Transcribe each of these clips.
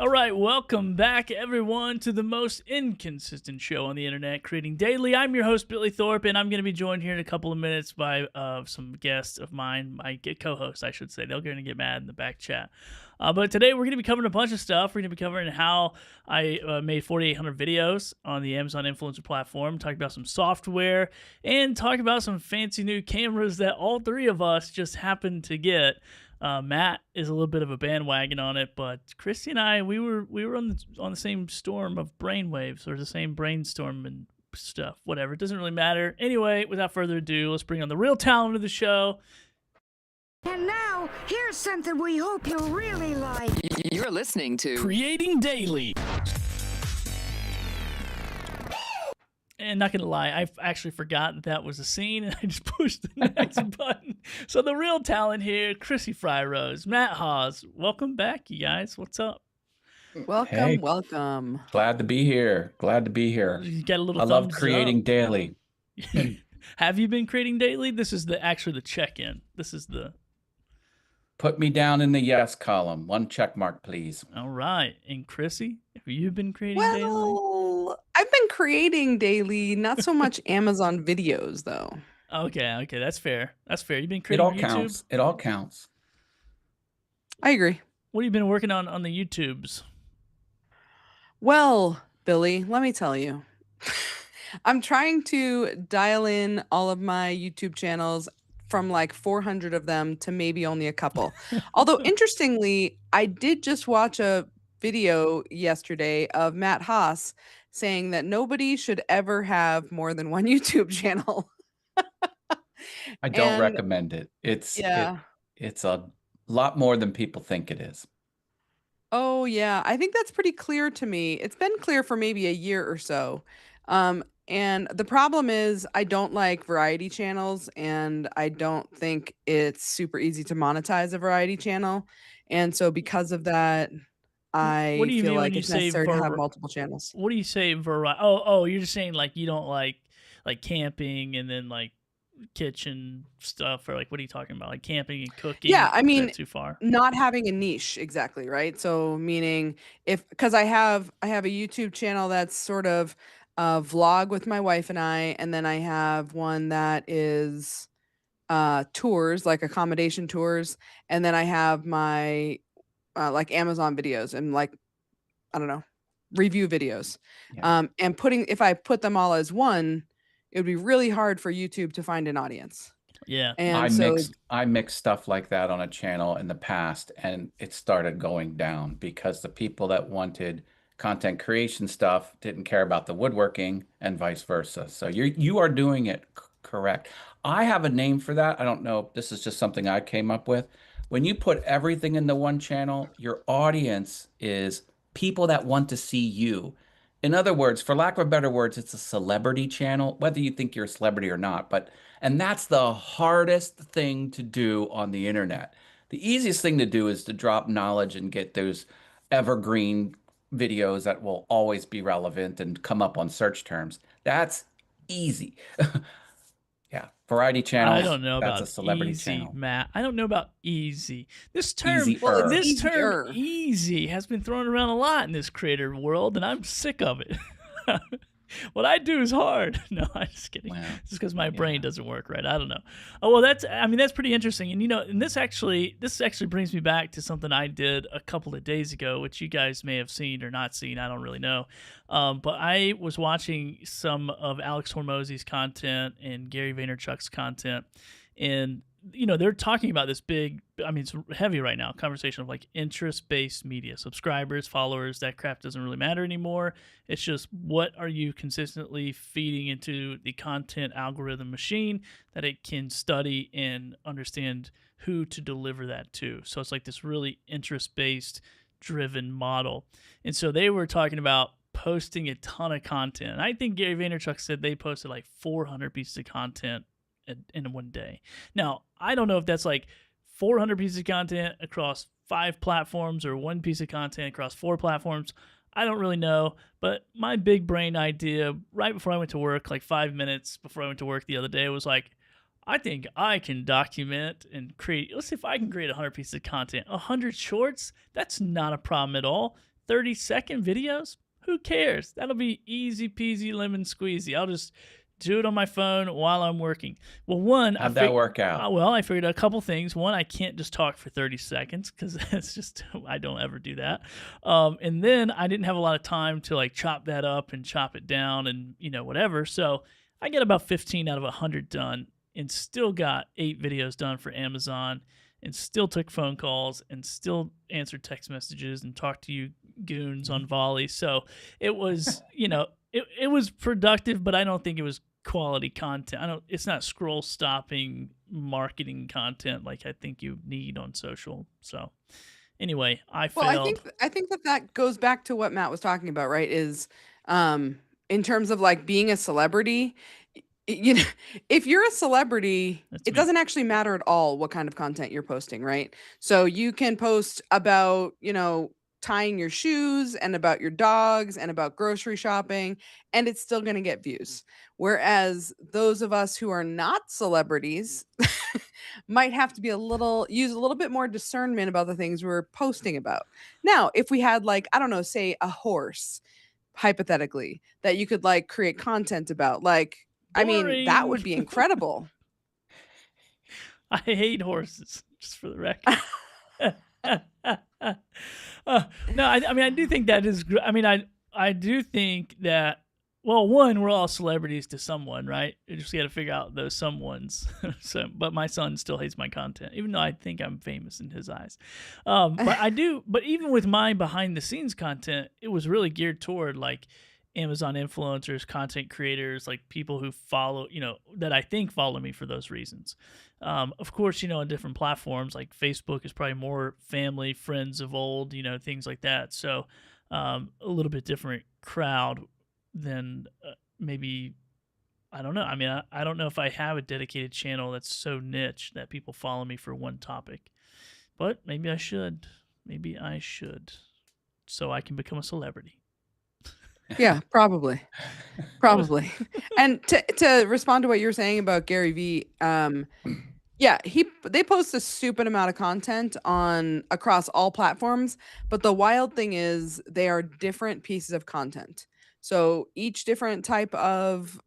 All right, welcome back, everyone, to the most inconsistent show on the internet, Creating Daily. I'm your host, Billy Thorpe, and I'm going to be joined here in a couple of minutes by some guests of mine, my co-host, I should say. They're going to get mad in the back chat. But today we're going to be covering a bunch of stuff. We're going to be covering how I made 4,800 videos on the Amazon Influencer platform, talk about some software, and talk about some fancy new cameras that all three of us just happened to get. Matt is a little bit of a bandwagon on it, but Christy and I, we were on the same storm of brainwaves, or the same brainstorm and stuff. Whatever, it doesn't really matter. Anyway, without further ado, let's bring on the real talent of the show. And now, here's something we hope you'll really like. You're listening to Creating Daily. And not gonna lie, I actually forgot that was a scene, and I just pushed the next button. So the real talent here, Chrissy Fryrose, Matt Hawes, welcome back, you guys. What's up? welcome, Hey. welcome. Glad to be here. You got a little. I love thumbs creating up. daily. Have you been creating daily? This is actually the check-in. This is the. Put me down in the yes column. One check mark, please. All right, and Chrissy, have you been creating daily? Well, I've been creating daily, not so much Amazon videos though. Okay, that's fair. That's fair. You've been It creating all YouTube. counts. It all counts. I agree. What have you been working on the YouTubes? Well, Billy, let me tell you. I'm trying to dial in all of my YouTube channels from like 400 of them to maybe only a couple. Although, interestingly, I did just watch a video yesterday of Matt Haas saying that nobody should ever have more than one YouTube channel. I don't And recommend it. It's a lot more than people think it is. Oh, yeah. I think that's pretty clear to me. It's been clear for maybe a year or so. And the problem is I don't like variety channels, and I don't think it's super easy to monetize a variety channel. And so because of that, What I do you feel mean when like you it's say necessary to have multiple channels. What do you say variety? Oh, you're just saying like you don't like camping and then like kitchen stuff, or like what are you talking about? Like camping and cooking? Yeah, I Is that mean, too far? not having a niche exactly, right? So meaning because I have a YouTube channel that's sort of a vlog with my wife and I, and then I have one that is tours, like accommodation tours, and then I have my like Amazon videos and like I don't know, review videos. Yeah. And if I put them all as one, it would be really hard for YouTube to find an audience. Yeah. And so I mixed stuff like that on a channel in the past, and it started going down because the people that wanted content creation stuff didn't care about the woodworking, and vice versa. So you are doing it correct. I have a name for that. I don't know. This is just something I came up with. When you put everything into one channel, your audience is people that want to see you. In other words, for lack of better words, it's a celebrity channel, whether you think you're a celebrity or not. And that's the hardest thing to do on the internet. The easiest thing to do is to drop knowledge and get those evergreen videos that will always be relevant and come up on search terms. That's easy. Yeah, variety channels. I don't know that's about a celebrity easy, channel. Matt. I don't know about easy. This term, Easier. this term, Easier. easy, has been thrown around a lot in this creator world, and I'm sick of it. What I do is hard. No, I'm just kidding. Wow. Just because my brain doesn't work right. I don't know. Oh well, that's pretty interesting. And and this actually brings me back to something I did a couple of days ago, which you guys may have seen or not seen. I don't really know. But I was watching some of Alex Hormozy's content and Gary Vaynerchuk's content, and they're talking about this big, it's heavy right now, conversation of like interest-based media, subscribers, followers. That crap doesn't really matter anymore. It's just what are you consistently feeding into the content algorithm machine that it can study and understand who to deliver that to. So it's like this really interest-based driven model. And so they were talking about posting a ton of content. And I think Gary Vaynerchuk said they posted like 400 pieces of content in one day. Now, I don't know if that's like 400 pieces of content across 5 platforms or one piece of content across 4 platforms. I don't really know, but my big brain idea right before I went to work, like 5 minutes before I went to work the other day, was like, I think I can document and create, let's see if I can create 100 pieces of content. 100 shorts, that's not a problem at all. 30-second videos, who cares? That'll be easy peasy lemon squeezy. I'll just do it on my phone while I'm working. Well, one, How'd that work out? well, I figured out a couple things. One, I can't just talk for 30 seconds because that's just, I don't ever do that. And then I didn't have a lot of time to like chop that up and chop it down and, whatever. So I get about 15 out of 100 done and still got 8 videos done for Amazon and still took phone calls and still answered text messages and talked to you goons on volley. So it was, it was productive, but I don't think it was quality content. It's not scroll stopping marketing content like I think you need on social. So anyway, I Well, failed. I think that goes back to what Matt was talking about, right? Is in terms of like being a celebrity, you know, if you're a celebrity, That's it me. doesn't actually matter at all what kind of content you're posting, right? So you can post about, tying your shoes and about your dogs and about grocery shopping, and it's still going to get views. Whereas those of us who are not celebrities might have to be use a little bit more discernment about the things we're posting about. Now, if we had like, I don't know, say a horse, hypothetically, that you could like create content about, like, I mean, that Boring. would be incredible. I hate horses, just for the record. No, I mean, I do think that is. I mean, I do think that. Well, one, we're all celebrities to someone, right? You just got to figure out those someones. So, but my son still hates my content, even though I think I'm famous in his eyes. But I do. But even with my behind the scenes content, it was really geared toward like Amazon influencers, content creators, like people who follow, that I think follow me for those reasons. Of course, on different platforms like Facebook is probably more family, friends of old, things like that. So a little bit different crowd than maybe, I don't know. I mean, I don't know if I have a dedicated channel that's so niche that people follow me for one topic, but maybe I should. Maybe I should, so I can become a celebrity. Yeah, probably. Probably. And to respond to what you're saying about Gary Vee, yeah, they post a stupid amount of content on across all platforms, but the wild thing is they are different pieces of content. So each different type of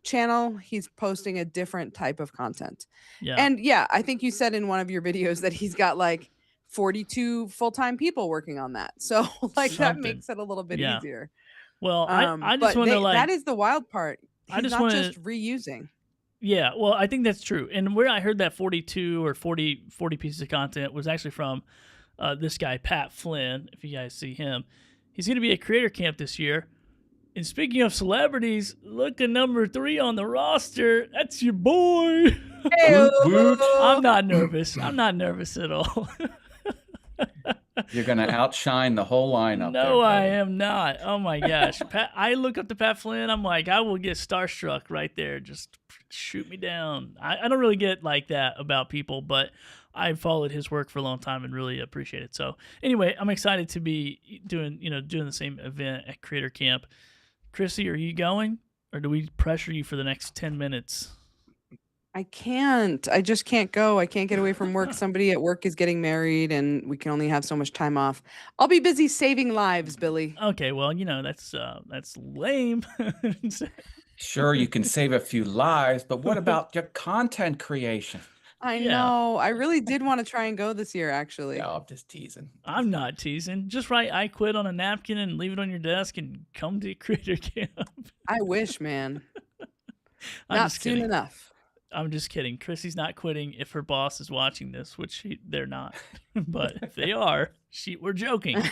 channel, he's posting a different type of content. Yeah, And yeah, I think you said in one of your videos that he's got like 42 full-time people working on that. So like that something. makes it a little bit Yeah. easier. Well, I just But want to that like. is the wild part. I He's just not want just to. reusing. Yeah, well, I think that's true. And where I heard that 42 or 40 pieces of content was actually from this guy, Pat Flynn, if you guys see him. He's going to be at Creator Camp this year. And speaking of celebrities, look at number 3 on the roster. That's your boy. Woot woot. I'm not nervous. I'm not nervous at all. You're gonna outshine the whole lineup. No, there, I buddy. am not. Oh my gosh. Pat, I look up to Pat Flynn. I'm like, I will get starstruck right there. Just shoot me down. I don't really get like that about people, but I've followed his work for a long time and really appreciate it. So anyway, I'm excited to be doing the same event at Creator Camp. Chrissy, are you going, or do we pressure you for the next 10 minutes? I can't. I just can't go. I can't get away from work. Somebody at work is getting married and we can only have so much time off. I'll be busy saving lives, Billy. Okay, well, that's lame. Sure, you can save a few lives, but what about your content creation? I Yeah. know. I really did want to try and go this year, actually. No, I'm just teasing. I'm not teasing. Just write "I quit" on a napkin and leave it on your desk and come to Creator Camp. I wish, man. I'm Not just soon kidding. enough. I'm just kidding. Chrissy's not quitting if her boss is watching this, which they're not. But if they are, we're joking.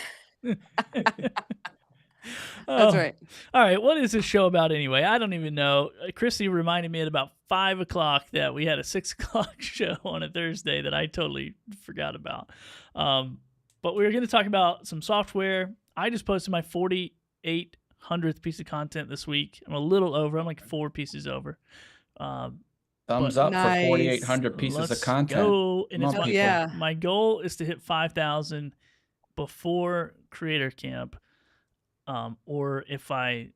That's right. All right. What is this show about anyway? I don't even know. Chrissy reminded me at about 5 o'clock that we had a 6 o'clock show on a Thursday that I totally forgot about. But we were going to talk about some software. I just posted my 4,800th piece of content this week. I'm a little over. I'm like 4 pieces over. Thumbs up Nice. for 4,800 pieces Let's of content. go. And Come it's on, people. Yeah. my goal is to hit 5,000 before Creator Camp. Or if I'm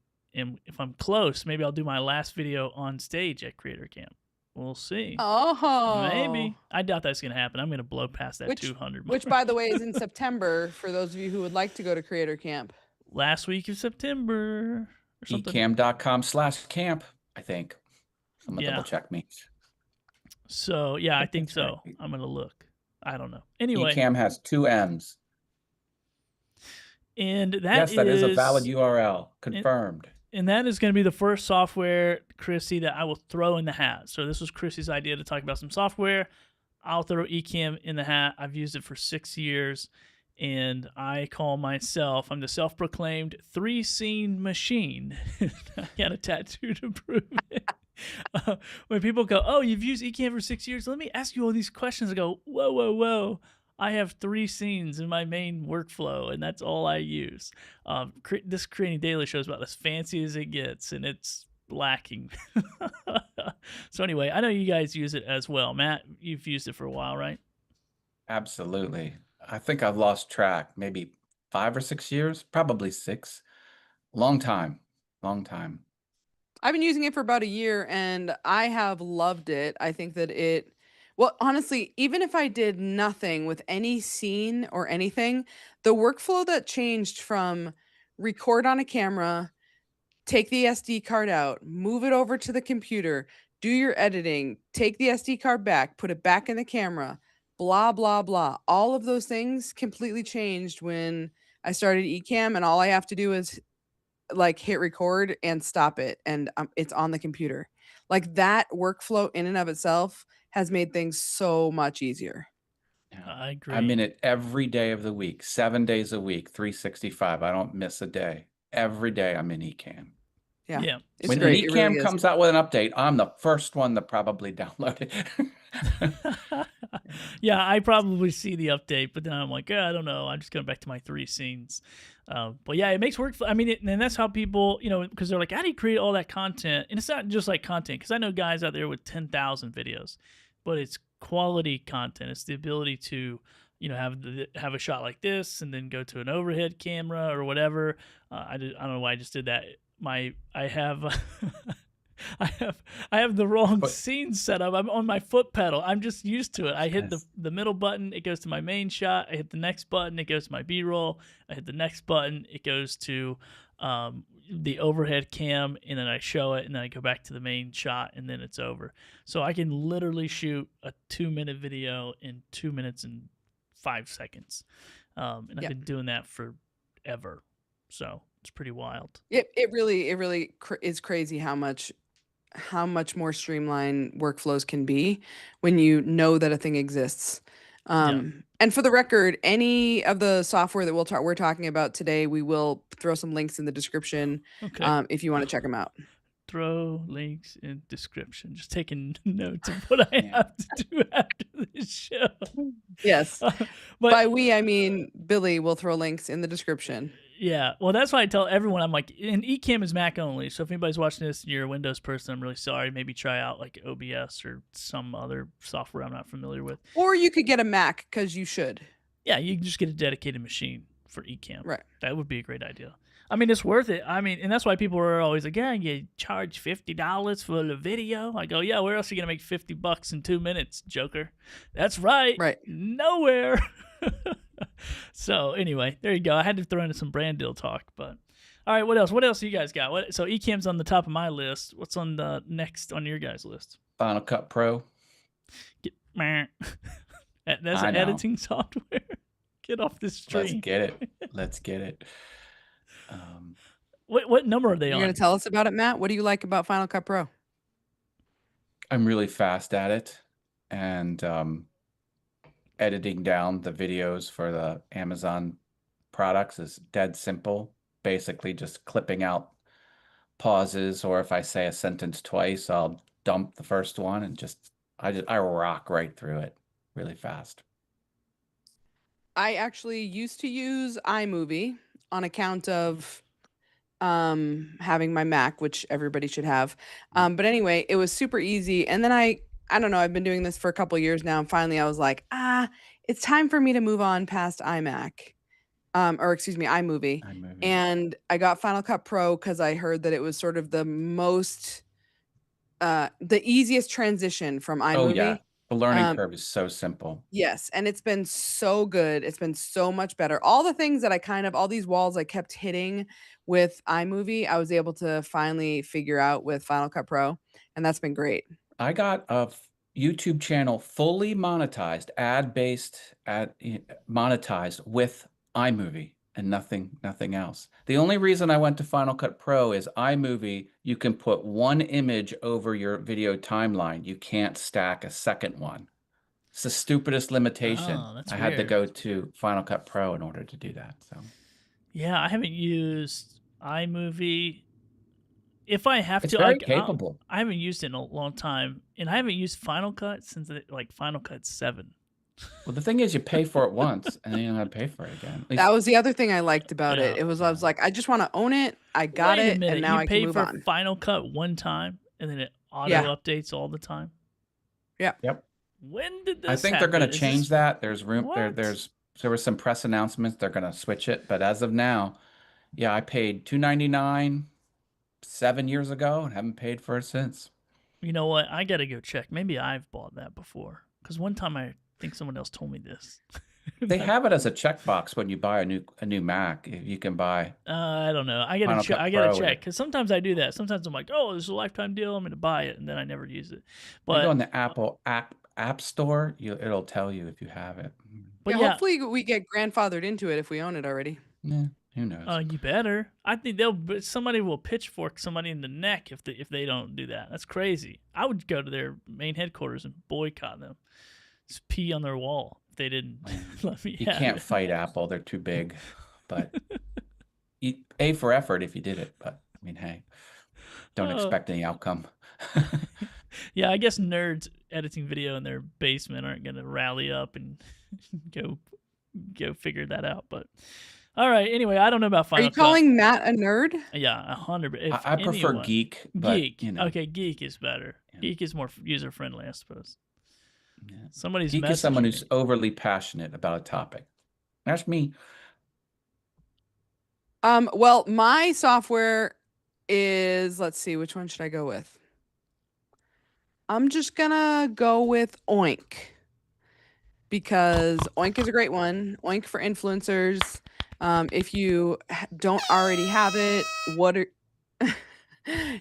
close, maybe I'll do my last video on stage at Creator Camp. We'll see. Oh, Maybe. I doubt that's gonna happen. I'm gonna blow past that which 200 which mark. by the way is in September for those of you who would like to go to Creator Camp. Last week of September or something. Ecamm.com/camp, I think. Someone Yeah. double check me. So yeah, I think That's right. so. I'm gonna look. I don't know. Anyway, Ecamm has 2 M's. and that Yes, that is a valid is URL. and, Confirmed. and that is going to be the first software, Chrissy, that I will throw in the hat. So this was Chrissy's idea to talk about some software. I'll throw Ecamm in the hat. I've used it for 6 years, and I call myself, I'm the self-proclaimed 3-scene machine. I got a tattoo to prove it. When people go, oh, you've used Ecamm for 6 years, let me ask you all these questions. I go, whoa, whoa, whoa. I have 3 scenes in my main workflow, and that's all I use. This Creating Daily show is about as fancy as it gets, and it's lacking. So anyway, I know you guys use it as well. Matt, you've used it for a while, right? Absolutely. I think I've lost track. Maybe 5 or 6 years, probably 6. Long time. Long time. I've been using it for about a year and I have loved it. I think that well, honestly, even if I did nothing with any scene or anything, the workflow that changed from record on a camera, take the SD card out, move it over to the computer, do your editing, take the SD card back, put it back in the camera, blah, blah, blah. All of those things completely changed when I started Ecamm, and all I have to do is like hit record and stop it, and it's on the computer. Like that workflow in and of itself has made things so much easier. Yeah. I agree. I'm in it every day of the week, 7 days a week, 365. I don't miss a day. Every day I'm in Ecamm. Yeah. It's When great. It Ecamm really is. comes out with an update, I'm the first one to probably download it. Yeah, I probably see the update, but then I'm like, I don't know. I'm just going back to my 3 scenes. But yeah, it makes work. I mean, and that's how people, because they're like, how do you create all that content? And it's not just like content, because I know guys out there with 10,000 videos, but it's quality content. It's the ability to, have a shot like this and then go to an overhead camera or whatever. I don't know why I just did that. I have I have the wrong scene set up. I'm on my foot pedal. I'm just used to it. I hit the middle button, it goes to my main shot. I hit the next button, it goes to my B-roll. I hit the next button, it goes to the overhead cam, and then I show it, and then I go back to the main shot, and then it's over. So I can literally shoot a 2-minute video in 2 minutes and 5 seconds. And I've been doing that forever. So it's pretty wild. It really is crazy how much more streamlined workflows can be when you know that a thing exists. And for the record, any of the software that we're talking about today, we will throw some links in the description. Okay. If you want to check them out. Throw links in description. Just taking notes of what I have to do after this show. Yes. But by we, I mean Billy will throw links in the description. Yeah. Well, that's why I tell everyone, I'm like, and Ecamm is Mac only. So if anybody's watching this and you're a Windows person, I'm really sorry. Maybe try out like OBS or some other software I'm not familiar with. Or you could get a Mac, because you should. Yeah, you can just get a dedicated machine for Ecamm. Right. That would be a great idea. I mean, it's worth it. I mean, and that's why people are always like, yeah, you charge $50 for the video. I go, yeah, where else are you going to make $50 in 2 minutes, Joker? That's right. Right. Nowhere. So anyway, there you go. I had to throw in some brand deal talk, but all right, what else? What else you guys got? So Ecamm's on the top of my list. What's on the next on your guys' list? Final Cut Pro. That's an editing software. Get off this stream. Let's get it. Let's get it. What number are they on? You're going to tell us about it, Matt? What do you like about Final Cut Pro? I'm really fast at it, and editing down the videos for the Amazon products is dead simple. Basically just clipping out pauses, or if I say a sentence twice, I'll dump the first one and I rock right through it really fast. I actually used to use iMovie on account of having my Mac, which everybody should have. But anyway, it was super easy. And then I don't know, I've been doing this for a couple of years now, and finally I was like, it's time for me to move on past iMovie. And I got Final Cut Pro because I heard that it was sort of the most the easiest transition from Oh yeah, iMovie. the learning Um, curve is so simple. yes, and it's been so good. It's been so much better. All the things that all these walls I kept hitting with iMovie, I was able to finally figure out with Final Cut Pro, and that's been great. I got a YouTube channel fully monetized, ad-based, monetized with iMovie and nothing else. The only reason I went to Final Cut Pro is iMovie, you can put one image over your video timeline. You can't stack a second one. It's the stupidest limitation. Oh, that's I had to weird. go to Final Cut Pro in order to do that. So Yeah, I haven't used iMovie. If I have it's to, very capable. I haven't used it in a long time, and I haven't used Final Cut since like Final Cut 7. Well, the thing is, you pay for it once, and then you don't have to pay for it again. At That least, was the other thing I liked about it. Yeah. I was like, I just want to own it. I got Wait a it, and minute, now you I can pay move for on. Final Cut one time, and then it auto Yeah. updates all the time. Yeah. yep. When did this? I think they're going to happen? Is change this- that. There's room there. What? There were some press announcements. They're going to switch it, but as of now, yeah, I paid $2.99 7 years ago and haven't paid for it since. You know what? I gotta go check. Maybe I've bought that before. Because one time I think someone else told me this. They have it as a checkbox when you buy a new Mac. You can buy. I don't know. I gotta Final check. Cut I gotta Pro with check it. because sometimes I do that. Sometimes I'm like, oh, this is a lifetime deal. I'm gonna buy it, and then I never use it. You go in But the Apple App Store. It'll tell you if you have it. but Yeah, yeah, hopefully we get grandfathered into it if we own it already. Yeah, who knows? you better. I think somebody will pitchfork somebody in the neck if they don't do that. That's crazy. I would go to their main headquarters and boycott them. Just pee on their wall if they didn't let me. You have can't it. fight Apple; they're too big. But you A for effort if you did it. But I mean, hey, don't Oh. expect any outcome. Yeah, I guess nerds editing video in their basement aren't gonna rally up and go figure that out. But all right, anyway, I don't know about Are Final you Cut. calling Matt a nerd? Yeah, 100. If I prefer anyone- geek, but Geek. you know, Okay, geek is better. Yeah. Geek is more user friendly, I suppose. yeah. Somebody's Geek is someone messaging who's me. overly passionate about a topic. That's me. Well, my software is, let's see, which one should I go with? I'm just gonna go with Oink because Oink is a great one. Oink for influencers. If you don't already have it,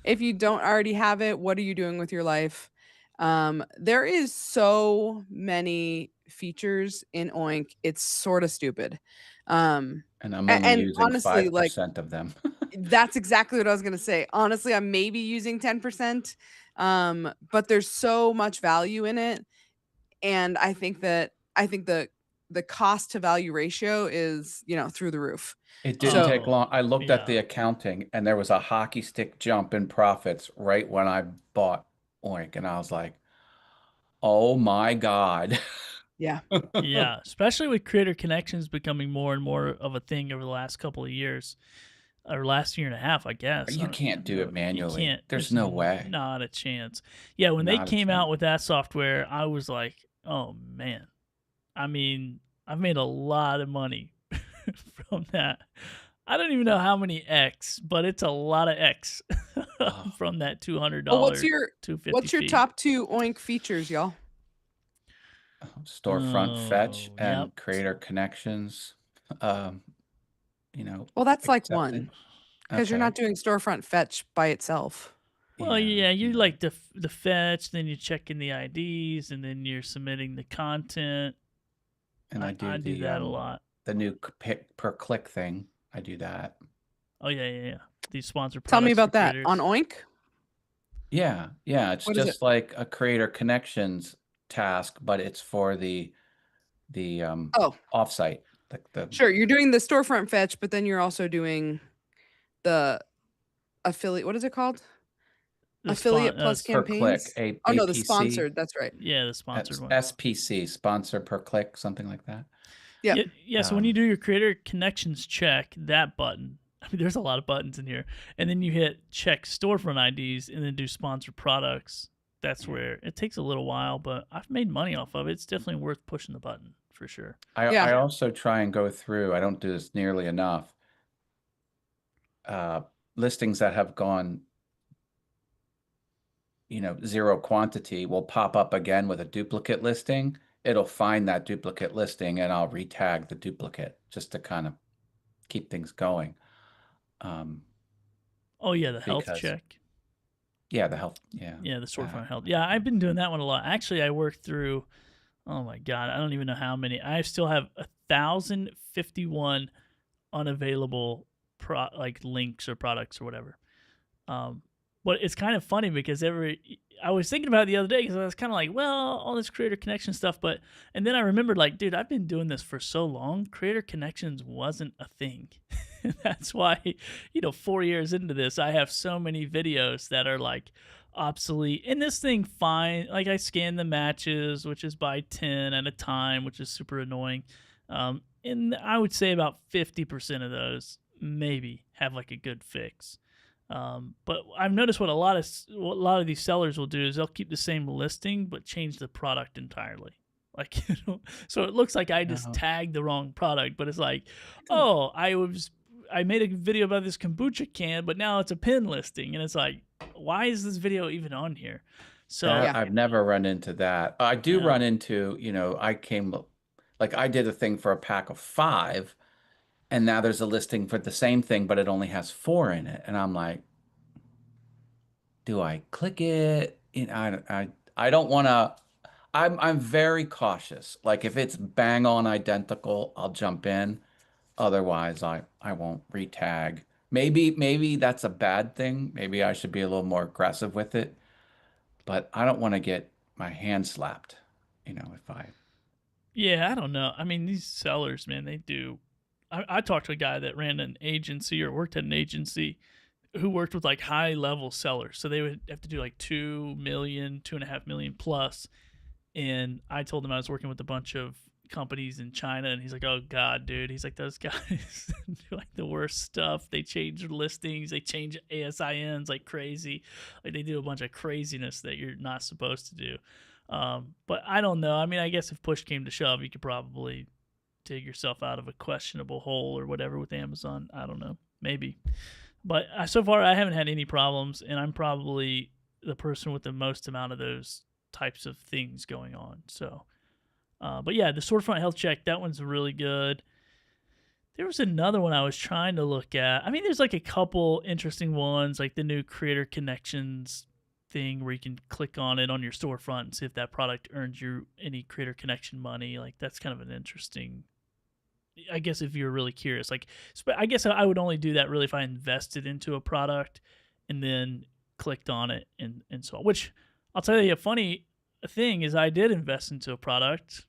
if you don't already have it, what are you doing with your life? There is so many features in Oink. It's sort of stupid. And I'm only And using honestly, like 5% of them. that's exactly what I was gonna say. Honestly, I'm maybe using 10%. But there's so much value in it. And I think the cost to value ratio is, through the roof. It didn't take Oh, long. I looked at the yeah. accounting and there was a hockey stick jump in profits right when I bought Oink. And I was like, oh my God. Yeah. Yeah, especially with creator connections becoming more and more of a thing over the last couple of years, or last year and a half, I guess. You can't do it manually. You can't. There's no way. Not a chance. Yeah, when they Not a came out chance. with that software, I was like, oh man. I mean, I've made a lot of money from that. I don't even know how many X, but it's a lot of X from that $200. Well, what's your $250 top 2 Oink features, y'all? Storefront fetch Oh, and yep. creator connections. Well, that's like accepting. one because you're Okay. not doing storefront fetch by itself. Well, yeah, you yeah. like the fetch, then you're checking the IDs, and then you're submitting the content. And I do that a lot. the new per click thing. I do that. Oh yeah. These sponsored Tell me products for about that creators. on Oink. Yeah. It's What is just like a creator connections task, but it's for the Oh, offsite. The sure. You're doing the storefront fetch, but then you're also doing the affiliate. What is it called? The Affiliate spon- plus per click. campaigns. Oh no, the APC. sponsored. That's right. Yeah, the sponsored one. SPC, sponsor per click, something like that. Yeah. Yeah. So when you do your creator connections check, that button. I mean, there's a lot of buttons in here, and then you hit check storefront IDs, and then do sponsored products. That's where it takes a little while, but I've made money off of it. It's definitely worth pushing the button for sure. Yeah. I also try and go through, I don't do this nearly enough, listings that have gone zero quantity will pop up again with a duplicate listing. It'll find that duplicate listing and I'll retag the duplicate just to kind of keep things going. Oh yeah, the health Because check. yeah, the health, yeah, Yeah, the that. storefront health. Yeah, I've been doing that one a lot. Actually, I worked through. Oh my god, I don't even know how many. I still have 1,051 unavailable links or products or whatever. But it's kind of funny because I was thinking about it the other day because I was kind of like, well, all this creator connection stuff, and then I remembered like, dude, I've been doing this for so long. Creator connections wasn't a thing. That's why, 4 years into this, I have so many videos that are like obsolete. And this thing, fine. Like I scan the matches, which is by 10 at a time, which is super annoying. And I would say about 50% of those maybe have like a good fix. But I've noticed what a lot of these sellers will do is they'll keep the same listing but change the product entirely. Like, so it looks like I just tagged the wrong product, but it's like, oh, I made a video about this kombucha can, but now it's a pin listing, and it's like, why is this video even on here? So I've never run into that. I do run into, I did a thing for a pack of 5. And now there's a listing for the same thing, but it only has 4 in it. And I'm like, do I click it? I don't want to. I'm very cautious. Like if it's bang on identical, I'll jump in. Otherwise, I won't retag. Maybe that's a bad thing. Maybe I should be a little more aggressive with it. But I don't want to get my hand slapped, if I. Yeah, I don't know. I mean, these sellers, man, they do. I talked to a guy that ran an agency or worked at an agency who worked with like high level sellers. So they would have to do like 2 million, 2.5 million plus. And I told him I was working with a bunch of companies in China, and he's like, oh God, dude. He's like, those guys do like the worst stuff. They change listings, they change ASINs like crazy. Like they do a bunch of craziness that you're not supposed to do. But I don't know. I mean, I guess if push came to shove, you could probably dig yourself out of a questionable hole or whatever with Amazon. I don't know, maybe. But so far, I haven't had any problems, and I'm probably the person with the most amount of those types of things going on. So, but yeah, the storefront health check, that one's really good. There was another one I was trying to look at. I mean, there's like a couple interesting ones, like the new Creator Connections thing where you can click on it on your storefront and see if that product earns you any Creator Connection money. Like that's kind of an interesting, I guess, if you're really curious. Like, I guess I would only do that really if I invested into a product and then clicked on it and so on. Which I'll tell you, a funny thing is I did invest into a product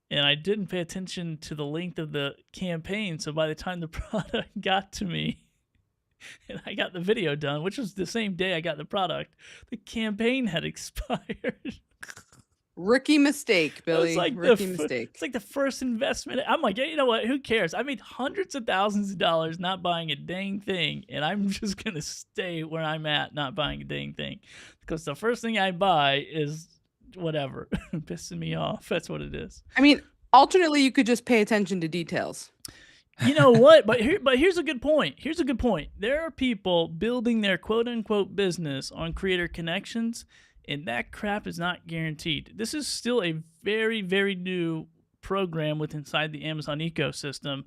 and I didn't pay attention to the length of the campaign. So by the time the product got to me and I got the video done, which was the same day I got the product, the campaign had expired. Rookie mistake, Billy. Like Rookie mistake. It's like the first investment. I'm like, hey, you know what? Who cares? I made hundreds of thousands of dollars not buying a dang thing, and I'm just gonna stay where I'm at, not buying a dang thing, because the first thing I buy is whatever pissing me off. That's what it is. I mean, alternately, you could just pay attention to details. You know what? But here's a good point. Here's a good point. There are people building their quote unquote business on Creator Connections, and that crap is not guaranteed. This is still a very, very new program inside the Amazon ecosystem,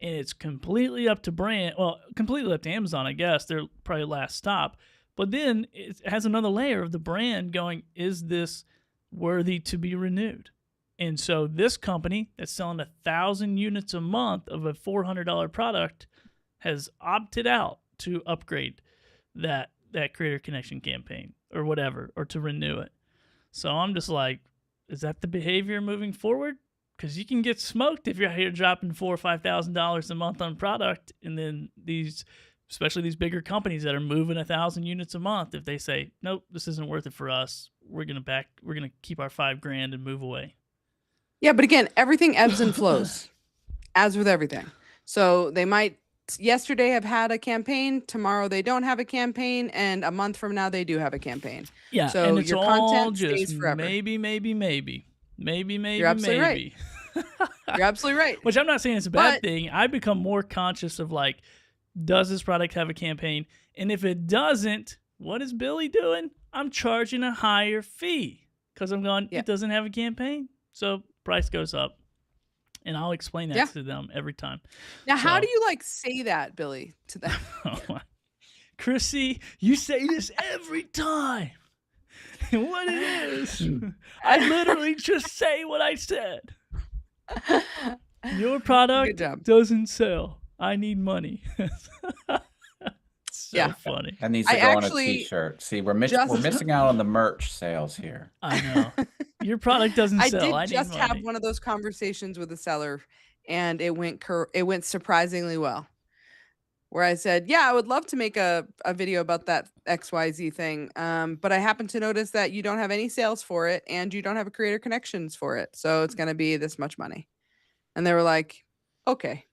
and it's completely up to completely up to Amazon, I guess. They're probably last stop. But then it has another layer of the brand going, is this worthy to be renewed? And so this company that's selling 1,000 units a month of a $400 product has opted out to upgrade that Creator Connection campaign or whatever, or to renew it. So I'm just like, is that the behavior moving forward? Because you can get smoked if you're out here dropping $4,000 or $5,000 a month on product, and then especially these bigger companies that are moving 1,000 units a month, if they say, nope, this isn't worth it for us, we're gonna keep our $5,000 and move away. Yeah, but again, everything ebbs and flows, as with everything. So they might yesterday have had a campaign, tomorrow they don't have a campaign, and a month from now they do have a campaign. Yeah, so and it's your all content just stays forever. maybe. You're absolutely right. You're absolutely right. Which I'm not saying it's a bad thing. I become more conscious of like, does this product have a campaign? And if it doesn't, what is Billy doing? I'm charging a higher fee because I'm going, Yeah. it doesn't have a campaign. So price goes up. And I'll explain that Yeah. to them every time. Now, how So- do you like say that, Billy, to them? Chrissy, you say this every time. And what it is, I literally just say what I said. Your product Good job. doesn't sell. I need money. So Yeah. funny. That needs to I go on a actually t-shirt. See, we're just- missing out on the merch sales here. I know. Your product doesn't I sell. did I need just have money. one of those conversations with a seller, and it went surprisingly well. Where I said, "Yeah, I would love to make a video about that XYZ thing, but I happen to notice that you don't have any sales for it, and you don't have a creator connections for it, so it's going to be this much money." And they were like, "Okay."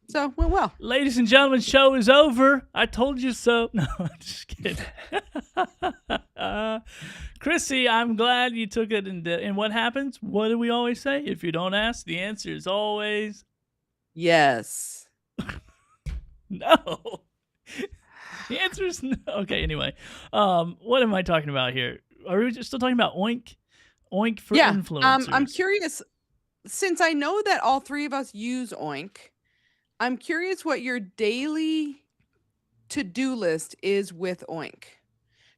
So it went well. Ladies and gentlemen, show is over. I told you so. No, I'm just kidding. Chrissy, I'm glad you took it and what happens? What do we always say? If you don't ask, the answer is always Yes. no. The answer is no. Okay, anyway. What am I talking about here? Are we just still talking about Oink? Oink for influencers. I'm curious, since I know that all three of us use Oink, I'm curious what your daily to-do list is with Oink.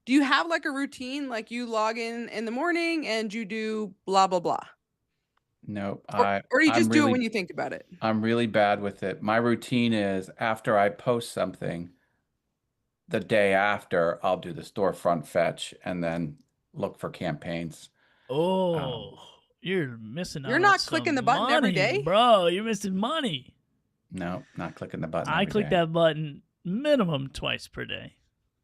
Do you have like a routine, like you log in the morning and you do blah, blah, blah? No, Or do you I'm just do it really- when you think about it? I'm really bad with it. My routine is after I post something, the day after, I'll do the storefront fetch and then look for campaigns. Oh, you're missing out. You're on not some clicking the button every money, day? bro. You're missing money. No, not clicking the button. I every click day. that button minimum twice per day.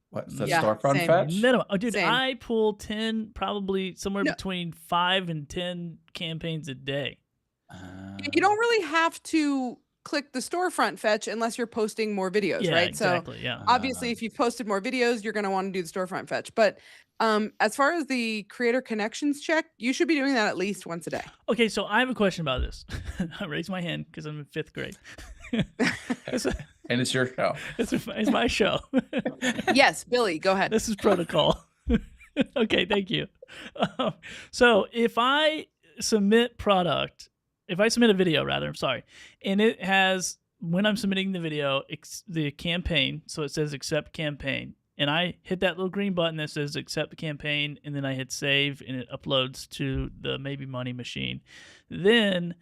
What's the Yeah, storefront same. fetch? Minimum. Oh, dude, Same. I pull 10, probably somewhere No. between 5 and 10 campaigns a day. You don't really have to click the storefront fetch unless you're posting more videos, Yeah, right? exactly. So Yeah. obviously, if you've posted more videos, you're going to want to do the storefront fetch. But as far as the creator connections check, you should be doing that at least once a day. Okay, so I have a question about this. I raised my hand because I'm in 5th grade. it's, And it's your show. it's my show. Yes, Billy, go ahead. This is protocol. Okay, thank you. So if I submit a video rather, I'm sorry, and it has, when I'm submitting the video, the campaign, so it says accept campaign, and I hit that little green button that says accept campaign, and then I hit save, and it uploads to the Maybe Money machine. Then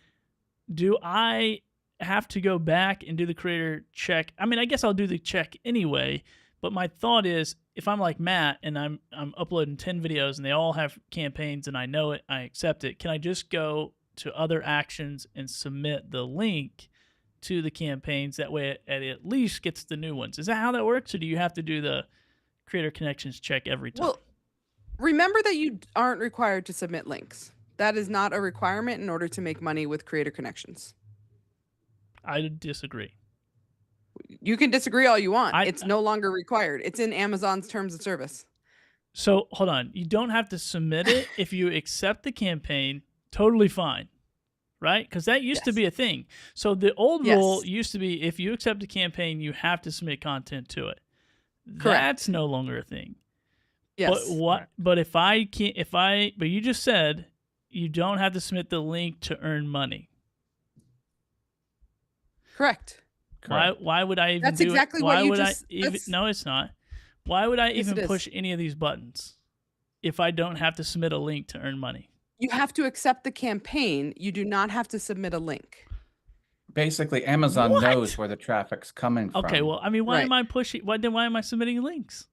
do I have to go back and do the creator check? I mean, I guess I'll do the check anyway, but my thought is, if I'm like Matt and I'm uploading 10 videos and they all have campaigns and I know it, I accept it, can I just go to other actions and submit the link to the campaigns? That way it at least gets the new ones. Is that how that works, or do you have to do the creator connections check every time? Well, remember that you aren't required to submit links. That is not a requirement in order to make money with creator connections. I disagree. You can disagree all you want. I- It's no longer required. It's in Amazon's terms of service. So hold on, you don't have to submit it if you accept the campaign. Totally fine, right? Because that used to Yes. be a thing. So the old rule Yes. used to be, if you accept a campaign, you have to submit content to it. Correct. That's no longer a thing. Yes. But what? But if I can't, but you just said you don't have to submit the link to earn money. Correct. Correct. Why would I even That's do exactly it? what Why you would just- I even? that's- No, it's not. Why would I Yes, even it is. push any of these buttons if I don't have to submit a link to earn money? You have to accept the campaign. You do not have to submit a link. Basically, Amazon What? knows where the traffic's coming from. Okay, well, I mean, why Right. am I pushing? Why am I submitting links?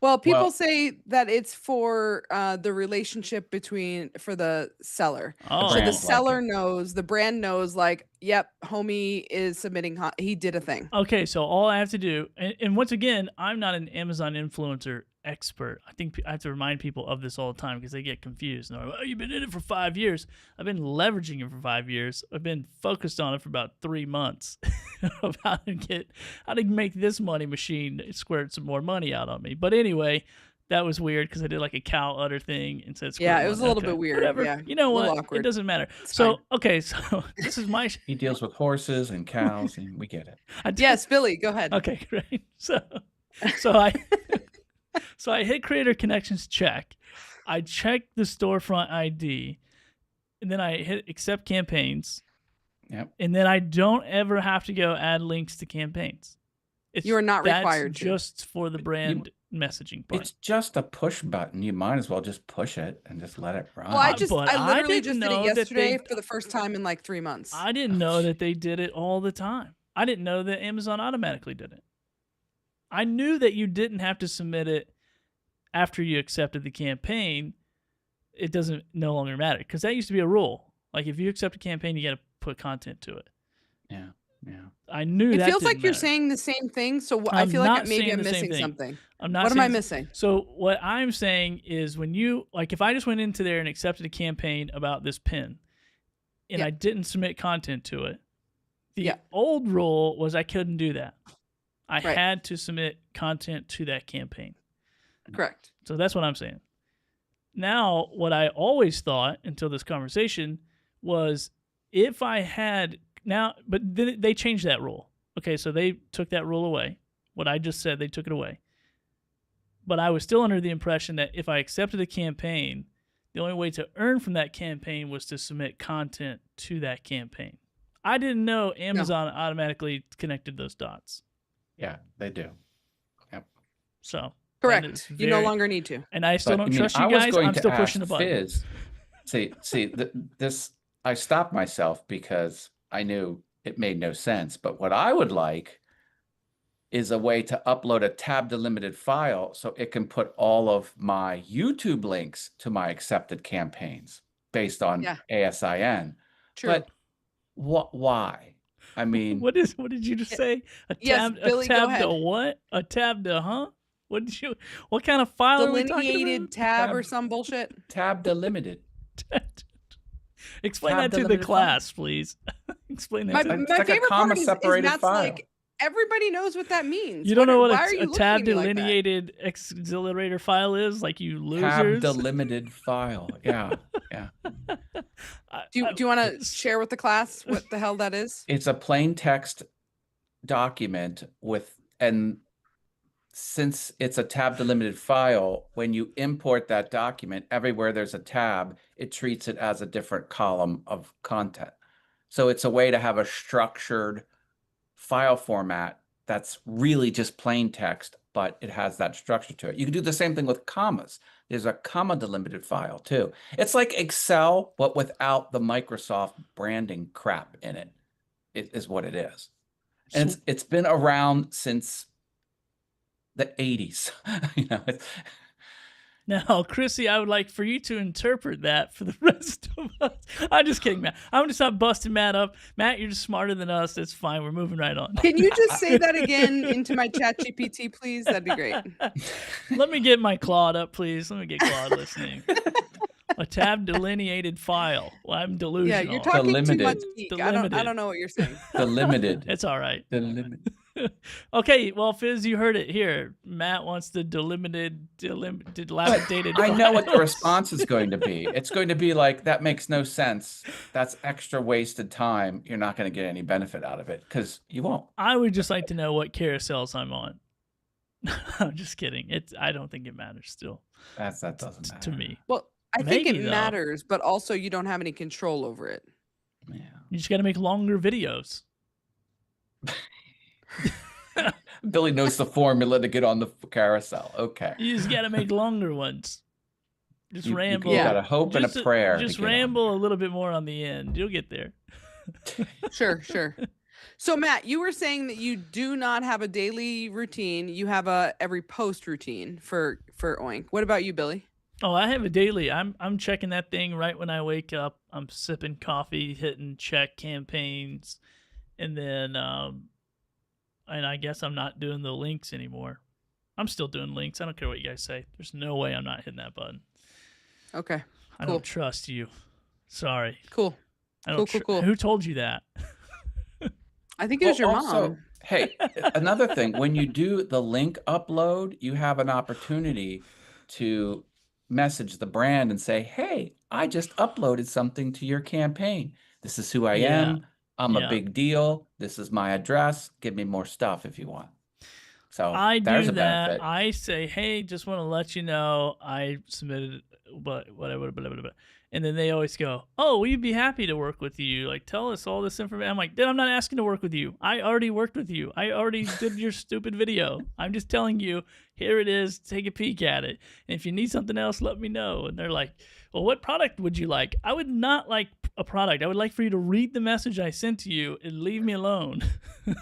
Well, people Well- say that it's for the relationship for the seller. Oh, So the brand like seller it. knows, the brand knows, like, yep, homie is submitting. He did a thing. okay. So all I have to do, and once again, I'm not an Amazon influencer expert. I think I have to remind people of this all the time because they get confused. And they're like, oh, you've been in it for 5 years. I've been leveraging it for 5 years. I've been focused on it for about 3 months of how to make this money machine squirt some more money out on me. But anyway, that was weird because I did like a cow udder thing and said, Yeah, squirt it was a money. little Okay, bit weird, Whatever. yeah, You know a little what? It awkward. doesn't matter. It's So fine. okay, so this is my. He deals with horses and cows, and we get it. I did- Yes, Billy, go ahead. Okay, great. So I So I hit creator connections check. I check the storefront ID, and then I hit accept campaigns. Yep. And then I don't ever have to go add links to campaigns. You are not that's required to. just for the brand messaging part. It's just a push button. You might as well just push it and just let it run. Well, I literally didn't just did know it that yesterday they- for the first time in like 3 months. I didn't know that they did it all the time. I didn't know that Amazon automatically did it. I knew that you didn't have to submit it after you accepted the campaign. It doesn't no longer matter, because that used to be a rule. Like if you accept a campaign, you got to put content to it. Yeah. Yeah. I knew it that. feels like didn't you're matter. saying the same thing. So I I'm feel not like maybe saying I'm the same missing thing. something. I'm not. What am I saying- missing? So what I'm saying is, when you like, if I just went into there and accepted a campaign about this pin, and Yeah. I didn't submit content to it, the Yeah. old rule was I couldn't do that. I Right. had to submit content to that campaign. Correct. So that's what I'm saying. Now, what I always thought until this conversation was, if I had now, but then they changed that rule. Okay, so they took that rule away. What I just said, they took it away. But I was still under the impression that if I accepted a campaign, the only way to earn from that campaign was to submit content to that campaign. I didn't know Amazon automatically connected those dots. Yeah, they do. Yep. So Correct. that is You no very- longer need to. And I still But, don't I mean, trust I you was guys. going I'm to still pushing ask the button. Fizz, this, I stopped myself because I knew it made no sense. But what I would like is a way to upload a tab delimited file so it can put all of my YouTube links to my accepted campaigns based on Yeah. ASIN. True. But why? I mean, What did you just say? A Yes, tab, Billy, a go tab ahead. to what? A tab to huh? What kind of file are we talking Delineated tab or Tab- some bullshit. tab delimited. about? Explain Tab that to the delimited class, please. Explain that. My, to my them. It's like a favorite part is comma-separated Matt's file. like, everybody knows what that means. You don't know what why are you a looking tab at me like that? delineated accelerator file is? Like, you Tab losers. delimited file. Yeah. Yeah. Do you want to share with the class what the hell that is? It's a plain text document and since it's a tab delimited file, when you import that document, everywhere there's a tab, it treats it as a different column of content. So it's a way to have a structured file format that's really just plain text, but it has that structure to it. You can do the same thing with commas. There's a comma delimited file too. It's like Excel, but without the Microsoft branding crap in it. It is what it is. And it's been around since the 80s. You know, Now, Chrissy, I would like for you to interpret that for the rest of us. I'm just kidding, Matt. I'm going to stop busting Matt up. Matt, you're just smarter than us. That's fine. We're moving right on. Can you just say that again into my chat GPT, please? That'd be great. Let me get my Claude up, please. Let me get Claude listening. A tab delineated file. Well, I'm delusional. Yeah, you're talking too Delimited. much geek. I Delimited. don't know what you're saying. delimited. It's all right. Delimited. Okay, well, Fizz, you heard it here. Matt wants the dilapidated I know what the files. response is going to be. It's going to be like, that makes no sense. That's extra wasted time. You're not going to get any benefit out of it because you won't. I would just like to know what carousels I'm on. I'm just kidding. I don't think it matters still That doesn't matter to me. Well, I think Maybe, it though. matters, but also you don't have any control over it. Yeah. You just got to make longer videos. Billy knows the formula to get on the carousel. Okay. You just got to make longer ones. Just You ramble. got a hope and a Just prayer. to Just get on. ramble a little bit more on the end. You'll get there. Sure. So Matt, you were saying that you do not have a daily routine. You have a every post routine for Oink. What about you, Billy? Oh, I have a daily. I'm checking that thing right when I wake up. I'm sipping coffee, hitting check campaigns, and then and I guess I'm not doing the links anymore. I'm still doing links. I don't care what you guys say. There's no way I'm not hitting that button. Okay. I Cool. don't trust you. Sorry. Cool. I don't Cool. Who told you that? I think it was your mom. Hey, another thing, when you do the link upload, you have an opportunity to message the brand and say, hey, I just uploaded something to your campaign. This is who I Yeah. am. I'm Yeah. a big deal. This is my address. Give me more stuff if you want. So I there's do a that. benefit. I say, hey, just want to let you know I submitted, but whatever, blah, blah, blah. And then they always go, oh, we'd be happy to work with you. Like, tell us all this information. I'm like, then I'm not asking to work with you. I already worked with you. I already did your stupid video. I'm just telling you, here it is. Take a peek at it. And if you need something else, let me know. And they're like, well, what product would you like? I would not like a product. I would like for you to read the message I sent to you and leave me alone.